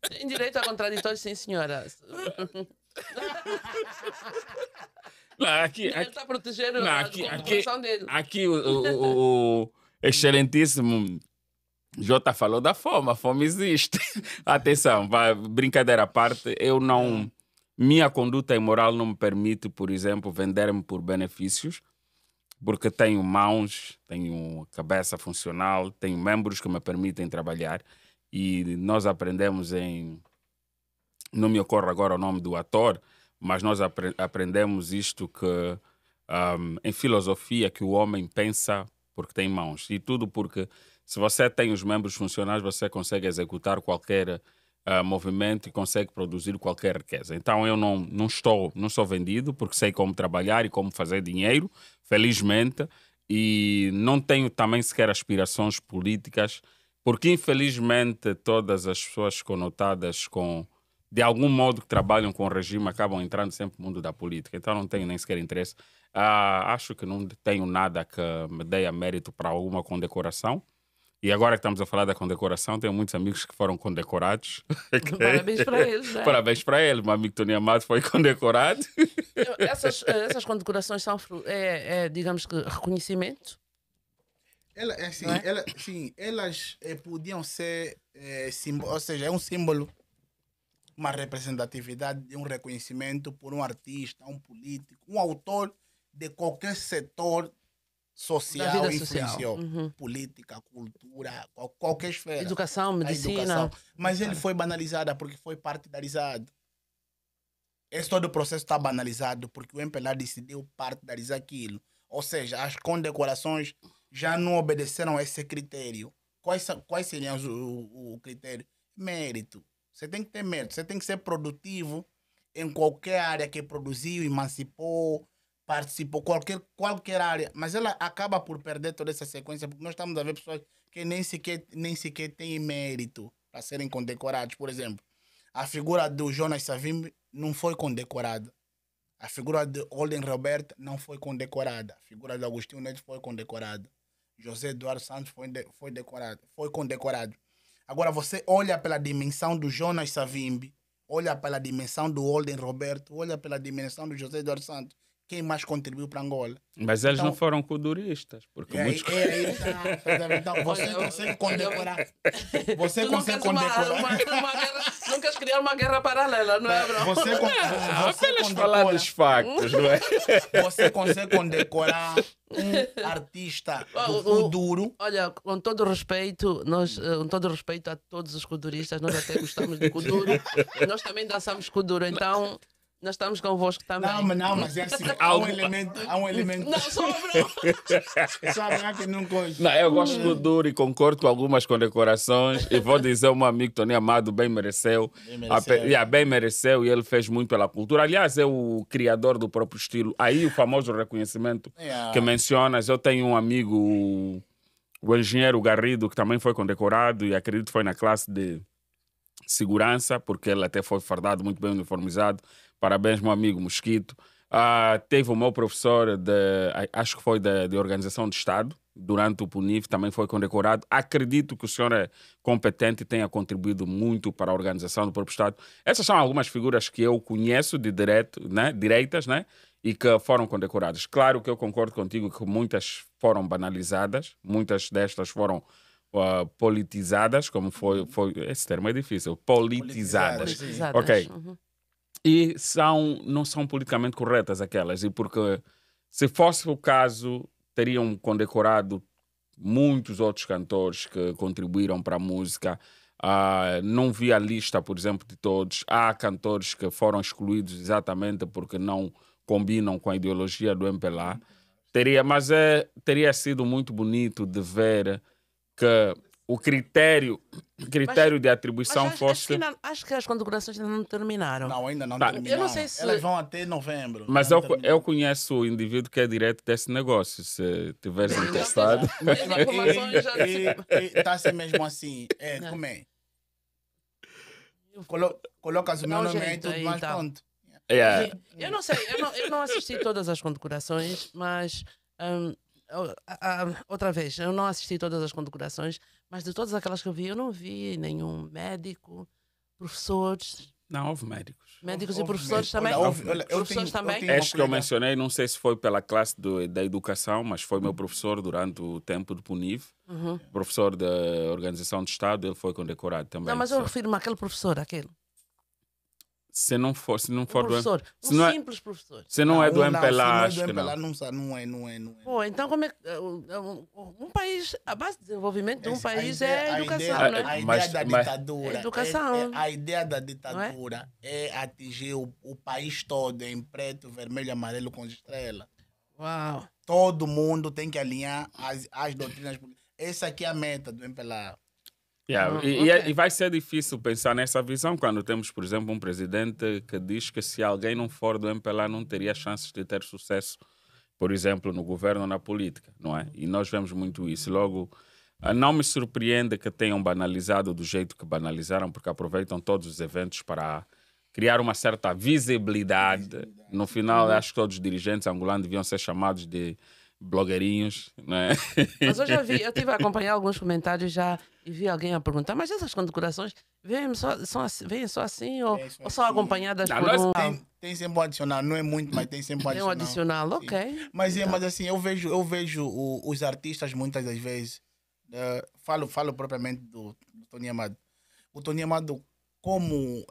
Tem direito a contraditório, sim, senhora. Não, aqui ele está a proteger a condecoração dele. Aqui Excelentíssimo. Jota falou da fome, a fome existe. Atenção, brincadeira à parte, eu não. Minha conduta imoral não me permite, por exemplo, vender-me por benefícios, porque tenho mãos, tenho cabeça funcional, tenho membros que me permitem trabalhar e nós aprendemos em. Não me ocorre agora o nome do ator, mas nós aprendemos isto que em filosofia que o homem pensa porque tem mãos e tudo porque se você tem os membros funcionais, você consegue executar qualquer movimento e consegue produzir qualquer riqueza. Então eu não sou vendido porque sei como trabalhar e como fazer dinheiro, felizmente, e não tenho também sequer aspirações políticas, porque infelizmente todas as pessoas conotadas com, de algum modo, que trabalham com o regime acabam entrando sempre no mundo da política. Então não tenho nem sequer interesse. Acho que não tenho nada que me dê a mérito para alguma condecoração. E agora que estamos a falar da condecoração, tenho muitos amigos que foram condecorados. Okay? Parabéns para eles, né? Parabéns para eles. Meu amigo Tony Amado foi condecorado. Essas condecorações são, digamos que, reconhecimento? Elas podiam ser, ou seja, é um símbolo, uma representatividade de um reconhecimento por um artista, um político, um autor de qualquer setor social, influenciou. Política, cultura, qualquer esfera. Educação, medicina. Mas ele foi banalizado porque foi partidarizado. Esse todo o processo está banalizado porque o MPLA decidiu partidarizar aquilo. Ou seja, as condecorações já não obedeceram a esse critério. Quais seriam o critério? Mérito. Você tem que ter mérito. Você tem que ser produtivo em qualquer área que produziu, emancipou, participou, qualquer área, mas ela acaba por perder toda essa sequência, porque nós estamos a ver pessoas que nem sequer têm mérito para serem condecorados. Por exemplo, a figura do Jonas Savimbi não foi condecorada. A figura de Holden Robert não foi condecorada. A figura de Agostinho Neto foi condecorada. José Eduardo Santos foi condecorado. Agora você olha pela dimensão do Jonas Savimbi, olha pela dimensão do Holden Roberto, olha pela dimensão do José Eduardo Santos. Quem mais contribuiu para Angola? Mas eles não foram kuduristas. Porque muitos... Então, você consegue condecorar. Você consegue condecorar. Não queres criar uma guerra paralela, não é, bro? Você apenas falar dos factos, não é? Você consegue condecorar um artista do Kuduro. Olha, com todo respeito, com todo respeito a todos os kuduristas, nós até gostamos de Kuduro. Nós também dançamos Kuduro, então... Nós estamos convosco também. Não, mas é assim. Há um elemento. Não, Só que não gosto. Não, eu gosto do duro e concordo com algumas condecorações. E vou dizer, o meu amigo Tony Amado bem mereceu. Bem mereceu e ele fez muito pela cultura. Aliás, é o criador do próprio estilo. Aí o famoso reconhecimento que mencionas. Eu tenho um amigo, o engenheiro Garrido, que também foi condecorado e acredito que foi na classe de segurança, porque ele até foi fardado, muito bem uniformizado. Parabéns, meu amigo Mosquito. Teve o meu professor, acho que foi de Organização de Estado, durante o PUNIF, também foi condecorado. Acredito que o senhor é competente e tenha contribuído muito para a organização do próprio Estado. Essas são algumas figuras que eu conheço de direitas, né? E que foram condecoradas. Claro que eu concordo contigo que muitas foram banalizadas, muitas destas foram politizadas, como foi... Esse termo é difícil. Politizadas. Ok. E não são politicamente corretas aquelas. E porque, se fosse o caso, teriam condecorado muitos outros cantores que contribuíram para a música. Não vi a lista, por exemplo, de todos. Há cantores que foram excluídos exatamente porque não combinam com a ideologia do MPLA. Teria sido muito bonito de ver que o critério de atribuição fosse... Acho que as condecorações ainda não terminaram. Não, ainda não terminaram. Eu não sei se... Elas vão até novembro. Mas eu conheço o indivíduo que é direto desse negócio, se tiveres interessado. Está-se mesmo assim. Como é? Colocas o meu nome aí e tudo mais, pronto. Eu não sei, eu não assisti todas as condecorações, mas... outra vez, eu não assisti todas as condecorações, mas de todas aquelas que eu vi, eu não vi nenhum médico, professores, Não, houve médicos. Médicos e Houve professores médicos. também? Olha, eu Professores tenho- eu também? tenho- uma Estes que eu colega- mencionei, não sei se foi pela classe da educação, mas foi meu professor durante o tempo de PUNIV. Professor da Organização de Estado, ele foi condecorado também. Não, mas eu refiro-me àquele professor, aquele. Se não for Um do professor, se não é, simples professor. se não é do se MPLA, não é acho do que MPLA, não. não é. Pô, então como é que um país, a base de desenvolvimento de um país é a educação, ideia, não é? A ideia Mas- da mas- ditadura. Educação. A ideia da ditadura é atingir o país todo em preto, vermelho e amarelo com estrela. Uau. Todo mundo tem que alinhar as doutrinas. Essa aqui é a meta do MPLA. Yeah, ok. e vai ser difícil pensar nessa visão quando temos, por exemplo, um presidente que diz que se alguém não for do MPLA não teria chances de ter sucesso, por exemplo, no governo ou na política, não é? E nós vemos muito isso. Logo, não me surpreende que tenham banalizado do jeito que banalizaram, porque aproveitam todos os eventos para criar uma certa visibilidade. No final, acho que todos os dirigentes angolanos deviam ser chamados de blogueirinhos, não é? Mas eu estive a acompanhar alguns comentários já e vi alguém a perguntar, mas essas condecorações vêm só assim ou são assim. acompanhadas Não, por nós um... Tem sempre um adicional, não é muito, mas tem sempre um Tem um adicional. adicional, Sim. ok. Mas assim, eu vejo os artistas muitas das vezes, falo propriamente do Tony Amado. O Tony Amado, como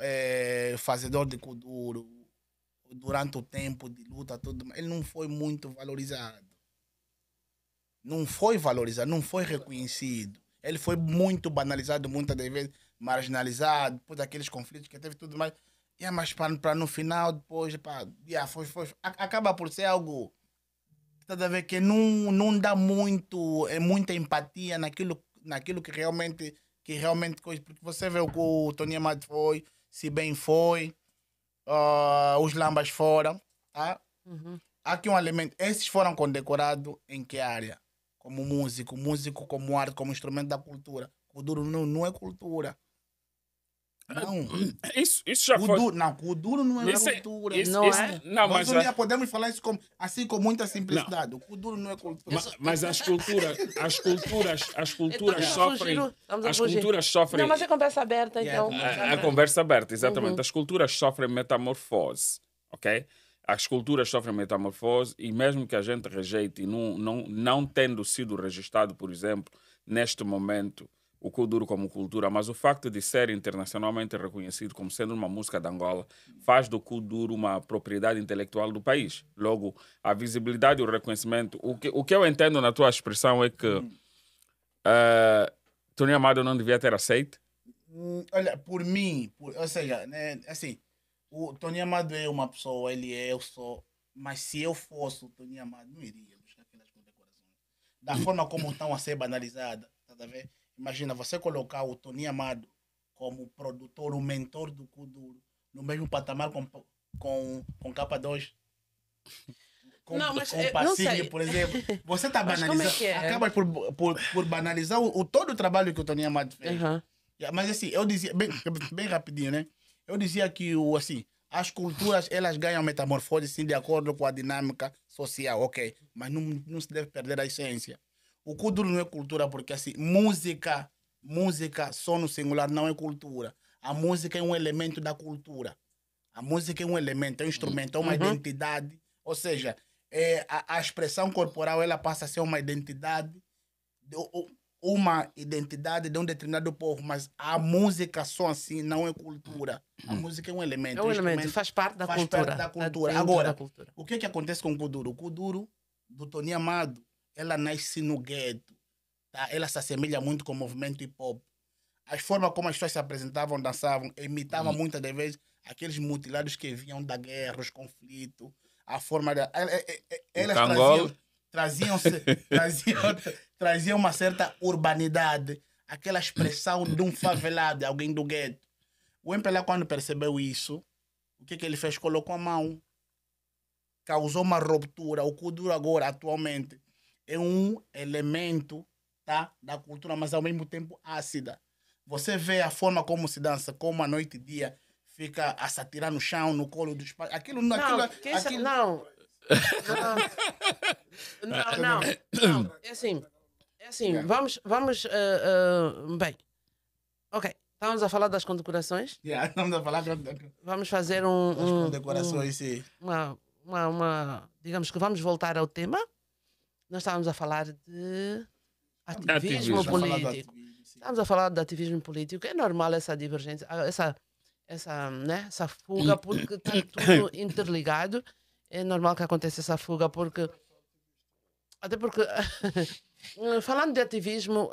fazedor de Kuduro, durante o tempo de luta, tudo, ele não foi muito valorizado. Não foi valorizado, não foi reconhecido. Ele foi muito banalizado, muitas das vezes marginalizado, por aqueles conflitos que teve tudo mais. Mas para no final, depois, acaba por ser algo tá a ver, que não dá muita empatia naquilo que realmente coisa. Porque você vê o que o Tony Amado foi, se bem foi, os Lambas foram. Tá? Há aqui um elemento. Esses foram condecorados em que área? Como músico como arte, como instrumento da cultura. Kuduro não é cultura. Não. Isso já foi. Kuduro não é Isso cultura. Não, Nós mas um dia podemos falar isso assim com muita simplicidade. O Kuduro não é cultura. Mas as culturas sofrem. Estamos a As fugir. culturas sofrem. Não, mas é conversa aberta, então. A conversa aberta, exatamente. As culturas sofrem metamorfose, ok? As culturas sofrem metamorfose e mesmo que a gente rejeite, não tendo sido registrado, por exemplo, neste momento, o Kuduro como cultura, mas o facto de ser internacionalmente reconhecido como sendo uma música de Angola faz do Kuduro uma propriedade intelectual do país. Logo, a visibilidade e o reconhecimento. O que eu entendo na tua expressão é que Tony Amado não devia ter aceito. Olha, por mim, ou seja, né, assim, o Tony Amado é uma pessoa, eu sou, mas se eu fosse o Tony Amado, não iria buscar aquelas condecorações. Da forma como estão a ser banalizadas, tá a ver? Imagina você colocar o Tony Amado como produtor, o mentor do Kuduro, no mesmo patamar com K2. Com Passinho, por exemplo. Você está banalizando. Acaba por banalizar todo o trabalho que o Tony Amado fez. Mas assim, eu dizia, bem rapidinho, né? Eu dizia que assim, as culturas elas ganham metamorfose sim, de acordo com a dinâmica social, ok? Mas não se deve perder a essência. O Kuduro não é cultura porque assim, música só no singular não é cultura. A música é um elemento da cultura. A música é um elemento, é um instrumento, é uma identidade. Ou seja, a expressão corporal ela passa a ser uma identidade de um determinado povo, mas a música só assim não é cultura. A música é um elemento. É um elemento, faz parte da cultura. Agora, o que acontece com o Kuduro? O Kuduro do Tony Amado, ela nasce no gueto. Tá? Ela se assemelha muito com o movimento hip-hop. As formas como as pessoas se apresentavam, dançavam, imitavam muitas das vezes aqueles mutilados que vinham da guerra, os conflitos, a forma de... Elas traziam uma certa urbanidade, aquela expressão de um favelado, alguém do gueto. O MPLA, quando percebeu isso, o que ele fez? Colocou a mão, causou uma ruptura. O Kuduro agora, atualmente, é um elemento, tá, da cultura, mas ao mesmo tempo ácida. Você vê a forma como se dança, como a noite e dia fica a se atirar no chão, no colo dos pais. Não. É assim, vamos bem. Ok, Estamos a falar das condecorações. Estamos a falar Vamos fazer das condecorações, sim. digamos que vamos voltar ao tema. Nós estávamos a falar de ativismo Ativismo. político. Estamos a falar de ativismo político. É normal essa divergência, essa fuga, porque está tudo interligado. É normal que aconteça essa fuga, porque até porque falando de ativismo,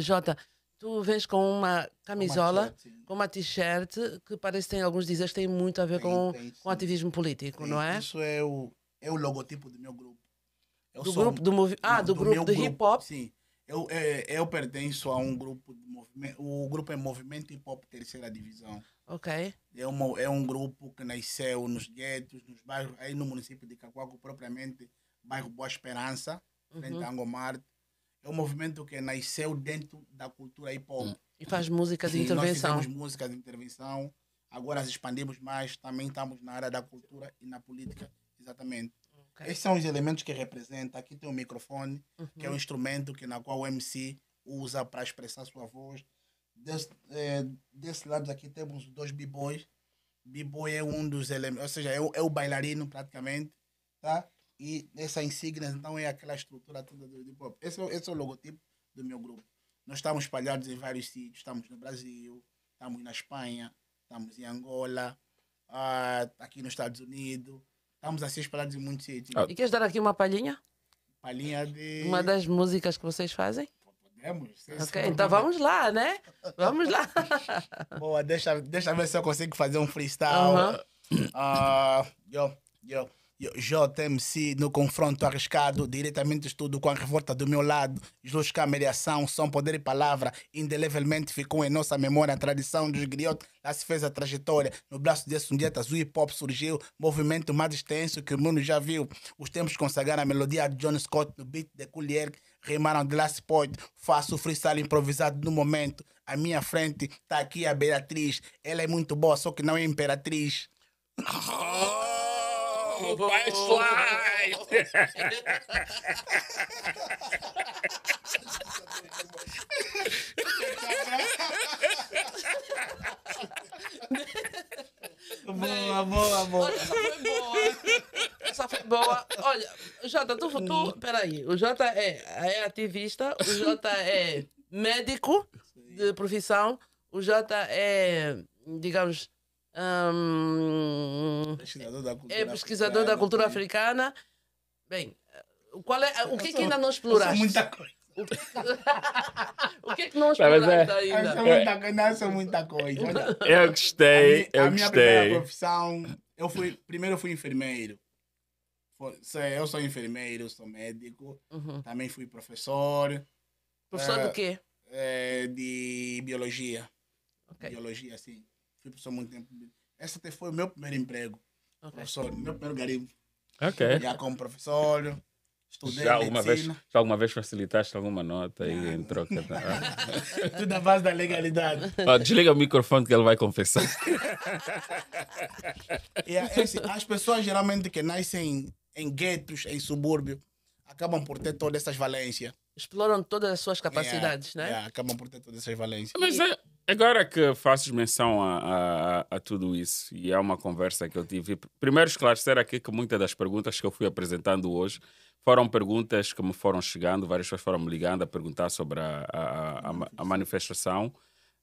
Jota, tu vens com uma camisola, com uma t-shirt que parece que tem alguns dizeres que tem muito a ver com ativismo político, não é? Isso é o logotipo do meu grupo. Do grupo de hip hop? Sim. Eu pertenço a um grupo de movimento. O grupo é Movimento Hip Hop Terceira Divisão. Ok. É um grupo que nasceu nos guetos, nos bairros, aí no município de Cacoago, propriamente, bairro Boa Esperança, frente a Angomar. É um movimento que nasceu dentro da cultura hip hop. E faz música de intervenção. Nós fizemos música de intervenção, agora as expandimos mais, também estamos na área da cultura e na política, exatamente. Okay. Esses são os elementos que representam. Aqui tem o microfone, que é um instrumento na qual o MC usa para expressar sua voz. Desse lado aqui temos 2 b-boys. B-boy é um dos elementos, ou seja, é o bailarino praticamente, tá? E essa insígnia, então, é aquela estrutura toda do hip hop. Esse é o logotipo do meu grupo. Nós estamos espalhados em vários sítios. Estamos no Brasil, estamos na Espanha, estamos em Angola, aqui nos Estados Unidos. Estamos assim espalhados em muitos sítios. E queres dar aqui uma palhinha? Palhinha de... Uma das músicas que vocês fazem? Podemos. Ok, então vamos lá, né? Vamos lá. Boa, deixa ver se eu consigo fazer um freestyle. JMC no confronto arriscado, diretamente estudo com a revolta do meu lado. Luz, câmera e ação, som, poder e palavra. Indelevelmente ficou em nossa memória a tradição dos griotes. Lá se fez a trajetória. No braço desse um dia azul hip hop surgiu. Movimento mais extenso que o mundo já viu. Os tempos consagraram a melodia de John Scott no beat de Collier. Rimaram de Last Point. Faço freestyle improvisado no momento. À minha frente tá aqui a Beatriz. Ela é muito boa, só que não é imperatriz. Vai slide! Boa. Essa foi boa. Olha, Jota, peraí. O Jota é ativista, o Jota é médico de profissão, o Jota é, digamos, pesquisador da cultura africana. Bem, o que ainda não exploraste? Muita coisa. O que é que não exploraste ainda? São muita coisa. Eu gostei. A minha primeira profissão, primeiro fui enfermeiro. Eu sou enfermeiro, sou médico. Também fui professor. Professor do quê? De biologia. Okay. Biologia, sim. Fui professor há muito tempo. Esse até foi o meu primeiro emprego. Okay. Professor, meu primeiro garimpo. Ok. Já como professor, estudei já medicina. alguma vez facilitaste alguma nota aí em troca? Tudo na base da legalidade. Desliga o microfone que ele vai confessar. As pessoas geralmente que nascem em guetos, em subúrbio, acabam por ter todas essas valências. Exploram todas as suas capacidades, né? Acabam por ter todas essas valências. Mas agora que fazes menção a tudo isso, e é uma conversa que eu tive, primeiro esclarecer aqui que muitas das perguntas que eu fui apresentando hoje foram perguntas que me foram chegando, várias pessoas foram me ligando a perguntar sobre a manifestação.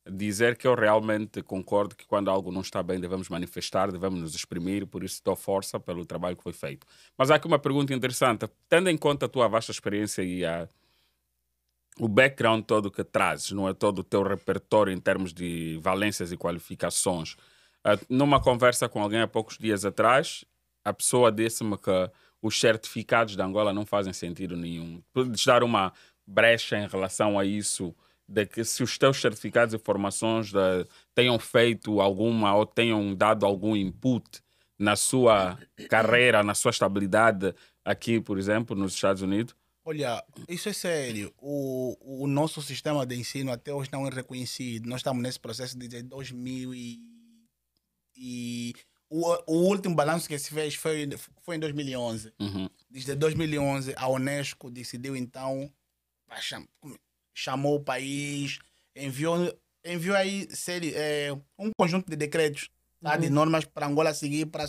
Dizer que eu realmente concordo que quando algo não está bem devemos manifestar, devemos nos exprimir, por isso dou força pelo trabalho que foi feito. Mas há aqui uma pergunta interessante, tendo em conta a tua vasta experiência e o background todo que trazes, não é todo o teu repertório em termos de valências e qualificações. Numa conversa com alguém há poucos dias atrás, a pessoa disse-me que os certificados de Angola não fazem sentido nenhum. Podes dar uma brecha em relação a isso, de que se os teus certificados e formações tenham feito alguma ou tenham dado algum input na sua carreira, na sua estabilidade aqui, por exemplo, nos Estados Unidos? Olha, isso é sério. O nosso sistema de ensino até hoje não é reconhecido. Nós estamos nesse processo desde 2000 e o último balanço que se fez foi em 2011. Desde 2011, a Unesco decidiu então, chamou o país, enviou aí um conjunto de decretos, tá, de normas para Angola seguir para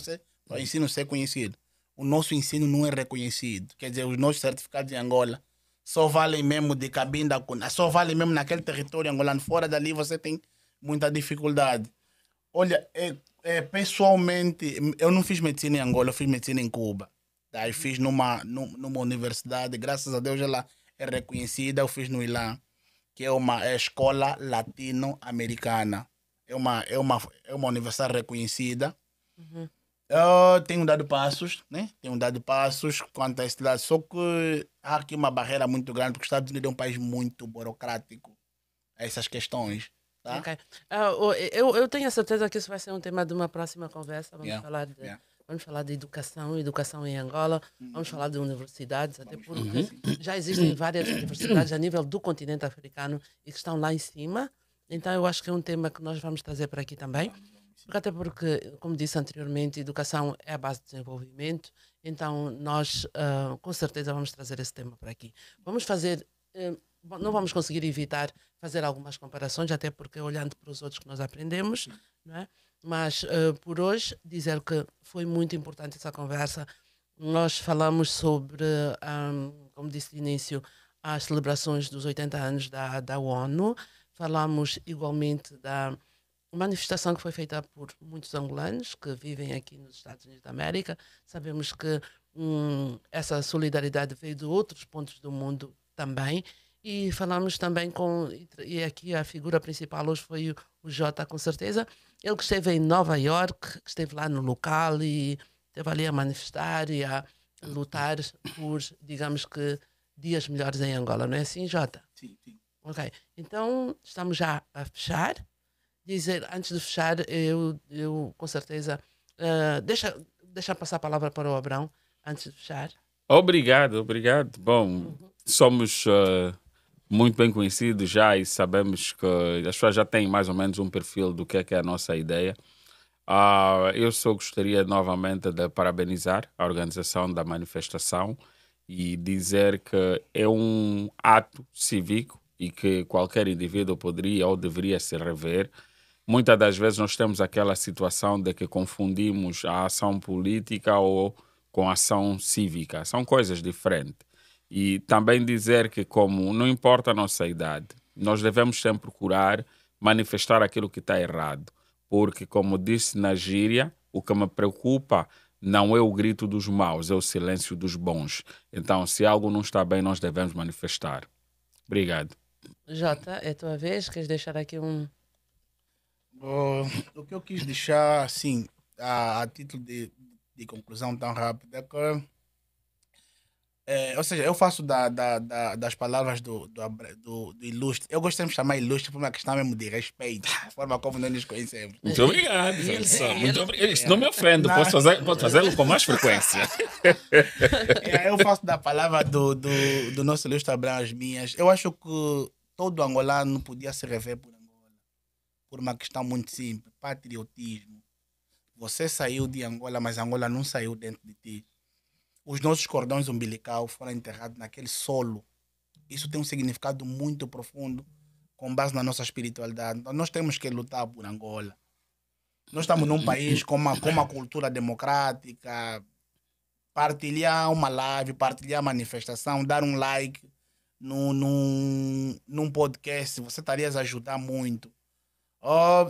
o ensino ser conhecido. O nosso ensino não é reconhecido. Quer dizer, os nossos certificados em Angola só valem mesmo de Cabinda, só valem mesmo naquele território angolano. Fora dali você tem muita dificuldade. Olha, pessoalmente, eu não fiz medicina em Angola, eu fiz medicina em Cuba. Daí fiz numa universidade, graças a Deus ela é reconhecida, eu fiz no ILAN, que é uma escola latino-americana. É uma universidade reconhecida. Uhum. Eu tenho dado passos, né? Tenho dado passos quanto a esse lado, só que há aqui uma barreira muito grande, porque os Estados Unidos é um país muito burocrático a essas questões, tá? Ok. Eu tenho a certeza que isso vai ser um tema de uma próxima conversa. Vamos Yeah, falar de, yeah. vamos falar de educação em Angola, vamos falar de universidades, até porque Sim. já existem várias universidades a nível do continente africano e que estão lá em cima. Então eu acho que é um tema que nós vamos trazer para aqui também. Até porque, como disse anteriormente, educação é a base do desenvolvimento, então nós com certeza vamos trazer esse tema para aqui. Vamos fazer, não vamos conseguir evitar fazer algumas comparações, até porque olhando para os outros que nós aprendemos, não é? Mas por hoje, dizer que foi muito importante essa conversa. Nós falamos sobre, como disse no início, as celebrações dos 80 anos da ONU, falamos igualmente da manifestação que foi feita por muitos angolanos que vivem aqui nos Estados Unidos da América. Sabemos que essa solidariedade veio de outros pontos do mundo também. E falamos também e aqui a figura principal hoje foi o Jota, com certeza. Ele que esteve em Nova York, que esteve lá no local e esteve ali a manifestar e a lutar por, digamos que, dias melhores em Angola. Não é assim, Jota? Sim, sim. Ok. Então, estamos já a fechar. Dizer, antes de fechar, eu com certeza, deixa passar a palavra para o Abrão, antes de fechar. Obrigado, obrigado. Bom, somos muito bem conhecidos já e sabemos que as pessoas já têm mais ou menos um perfil do que é a nossa ideia. Eu só gostaria novamente de parabenizar a organização da manifestação e dizer que é um ato cívico e que qualquer indivíduo poderia ou deveria se rever. Muitas das vezes nós temos aquela situação de que confundimos a ação política ou com a ação cívica. São coisas diferentes. E também dizer que, como não importa a nossa idade, nós devemos sempre procurar manifestar aquilo que está errado. Porque, como disse na gíria, o que me preocupa não é o grito dos maus, é o silêncio dos bons. Então, se algo não está bem, nós devemos manifestar. Obrigado. Jota, é a tua vez, queres deixar aqui um... O que eu quis deixar, assim, a título de conclusão tão rápida, é que, ou seja, eu faço das palavras do ilustre. Eu gosto de me chamar ilustre por uma questão mesmo de respeito, a forma como nós nos conhecemos. Muito obrigado, Felson. Muito obrigado. Isso não me ofende, Não. posso fazê-lo com mais frequência. Eu faço da palavra do nosso ilustre Abrão as minhas. Eu acho que todo angolano podia se rever por Angola, por uma questão muito simples, patriotismo. Você saiu de Angola, mas Angola não saiu dentro de ti. Os nossos cordões umbilical foram enterrados naquele solo. Isso tem um significado muito profundo com base na nossa espiritualidade. Então, nós temos que lutar por Angola. Nós estamos num país com uma cultura democrática. Partilhar uma live, partilhar a manifestação, dar um like num podcast, você estaria a ajudar muito.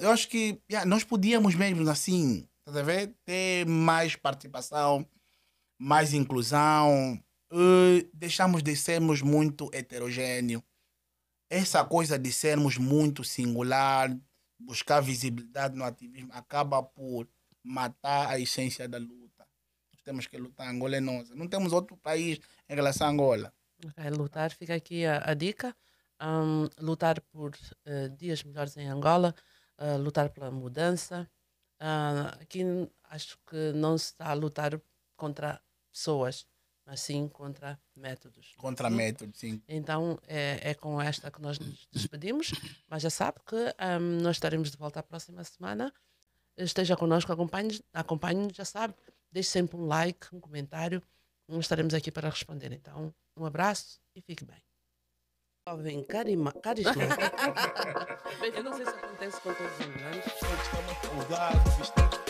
Eu acho que nós podíamos mesmo assim, tá a ver? Ter mais participação, mais inclusão, deixamos de sermos muito heterogêneos. Essa coisa de sermos muito singular, buscar visibilidade no ativismo, acaba por matar a essência da luta. Nós temos que lutar, Angola é nossa. Não temos outro país em relação a Angola. Okay, lutar, fica aqui a dica. Lutar por dias melhores em Angola, lutar pela mudança. Aqui acho que não se está a lutar contra pessoas, mas sim contra métodos. Contra métodos, sim. Então é com esta que nós nos despedimos, mas já sabe que nós estaremos de volta a próxima semana. Esteja connosco, acompanhe-nos, já sabe, deixe sempre um like, um comentário, nós estaremos aqui para responder. Então, um abraço e fique bem. Jovem, carismático. Bem, eu não sei se acontece com todos os imigrantes. Estamos folgados, estamos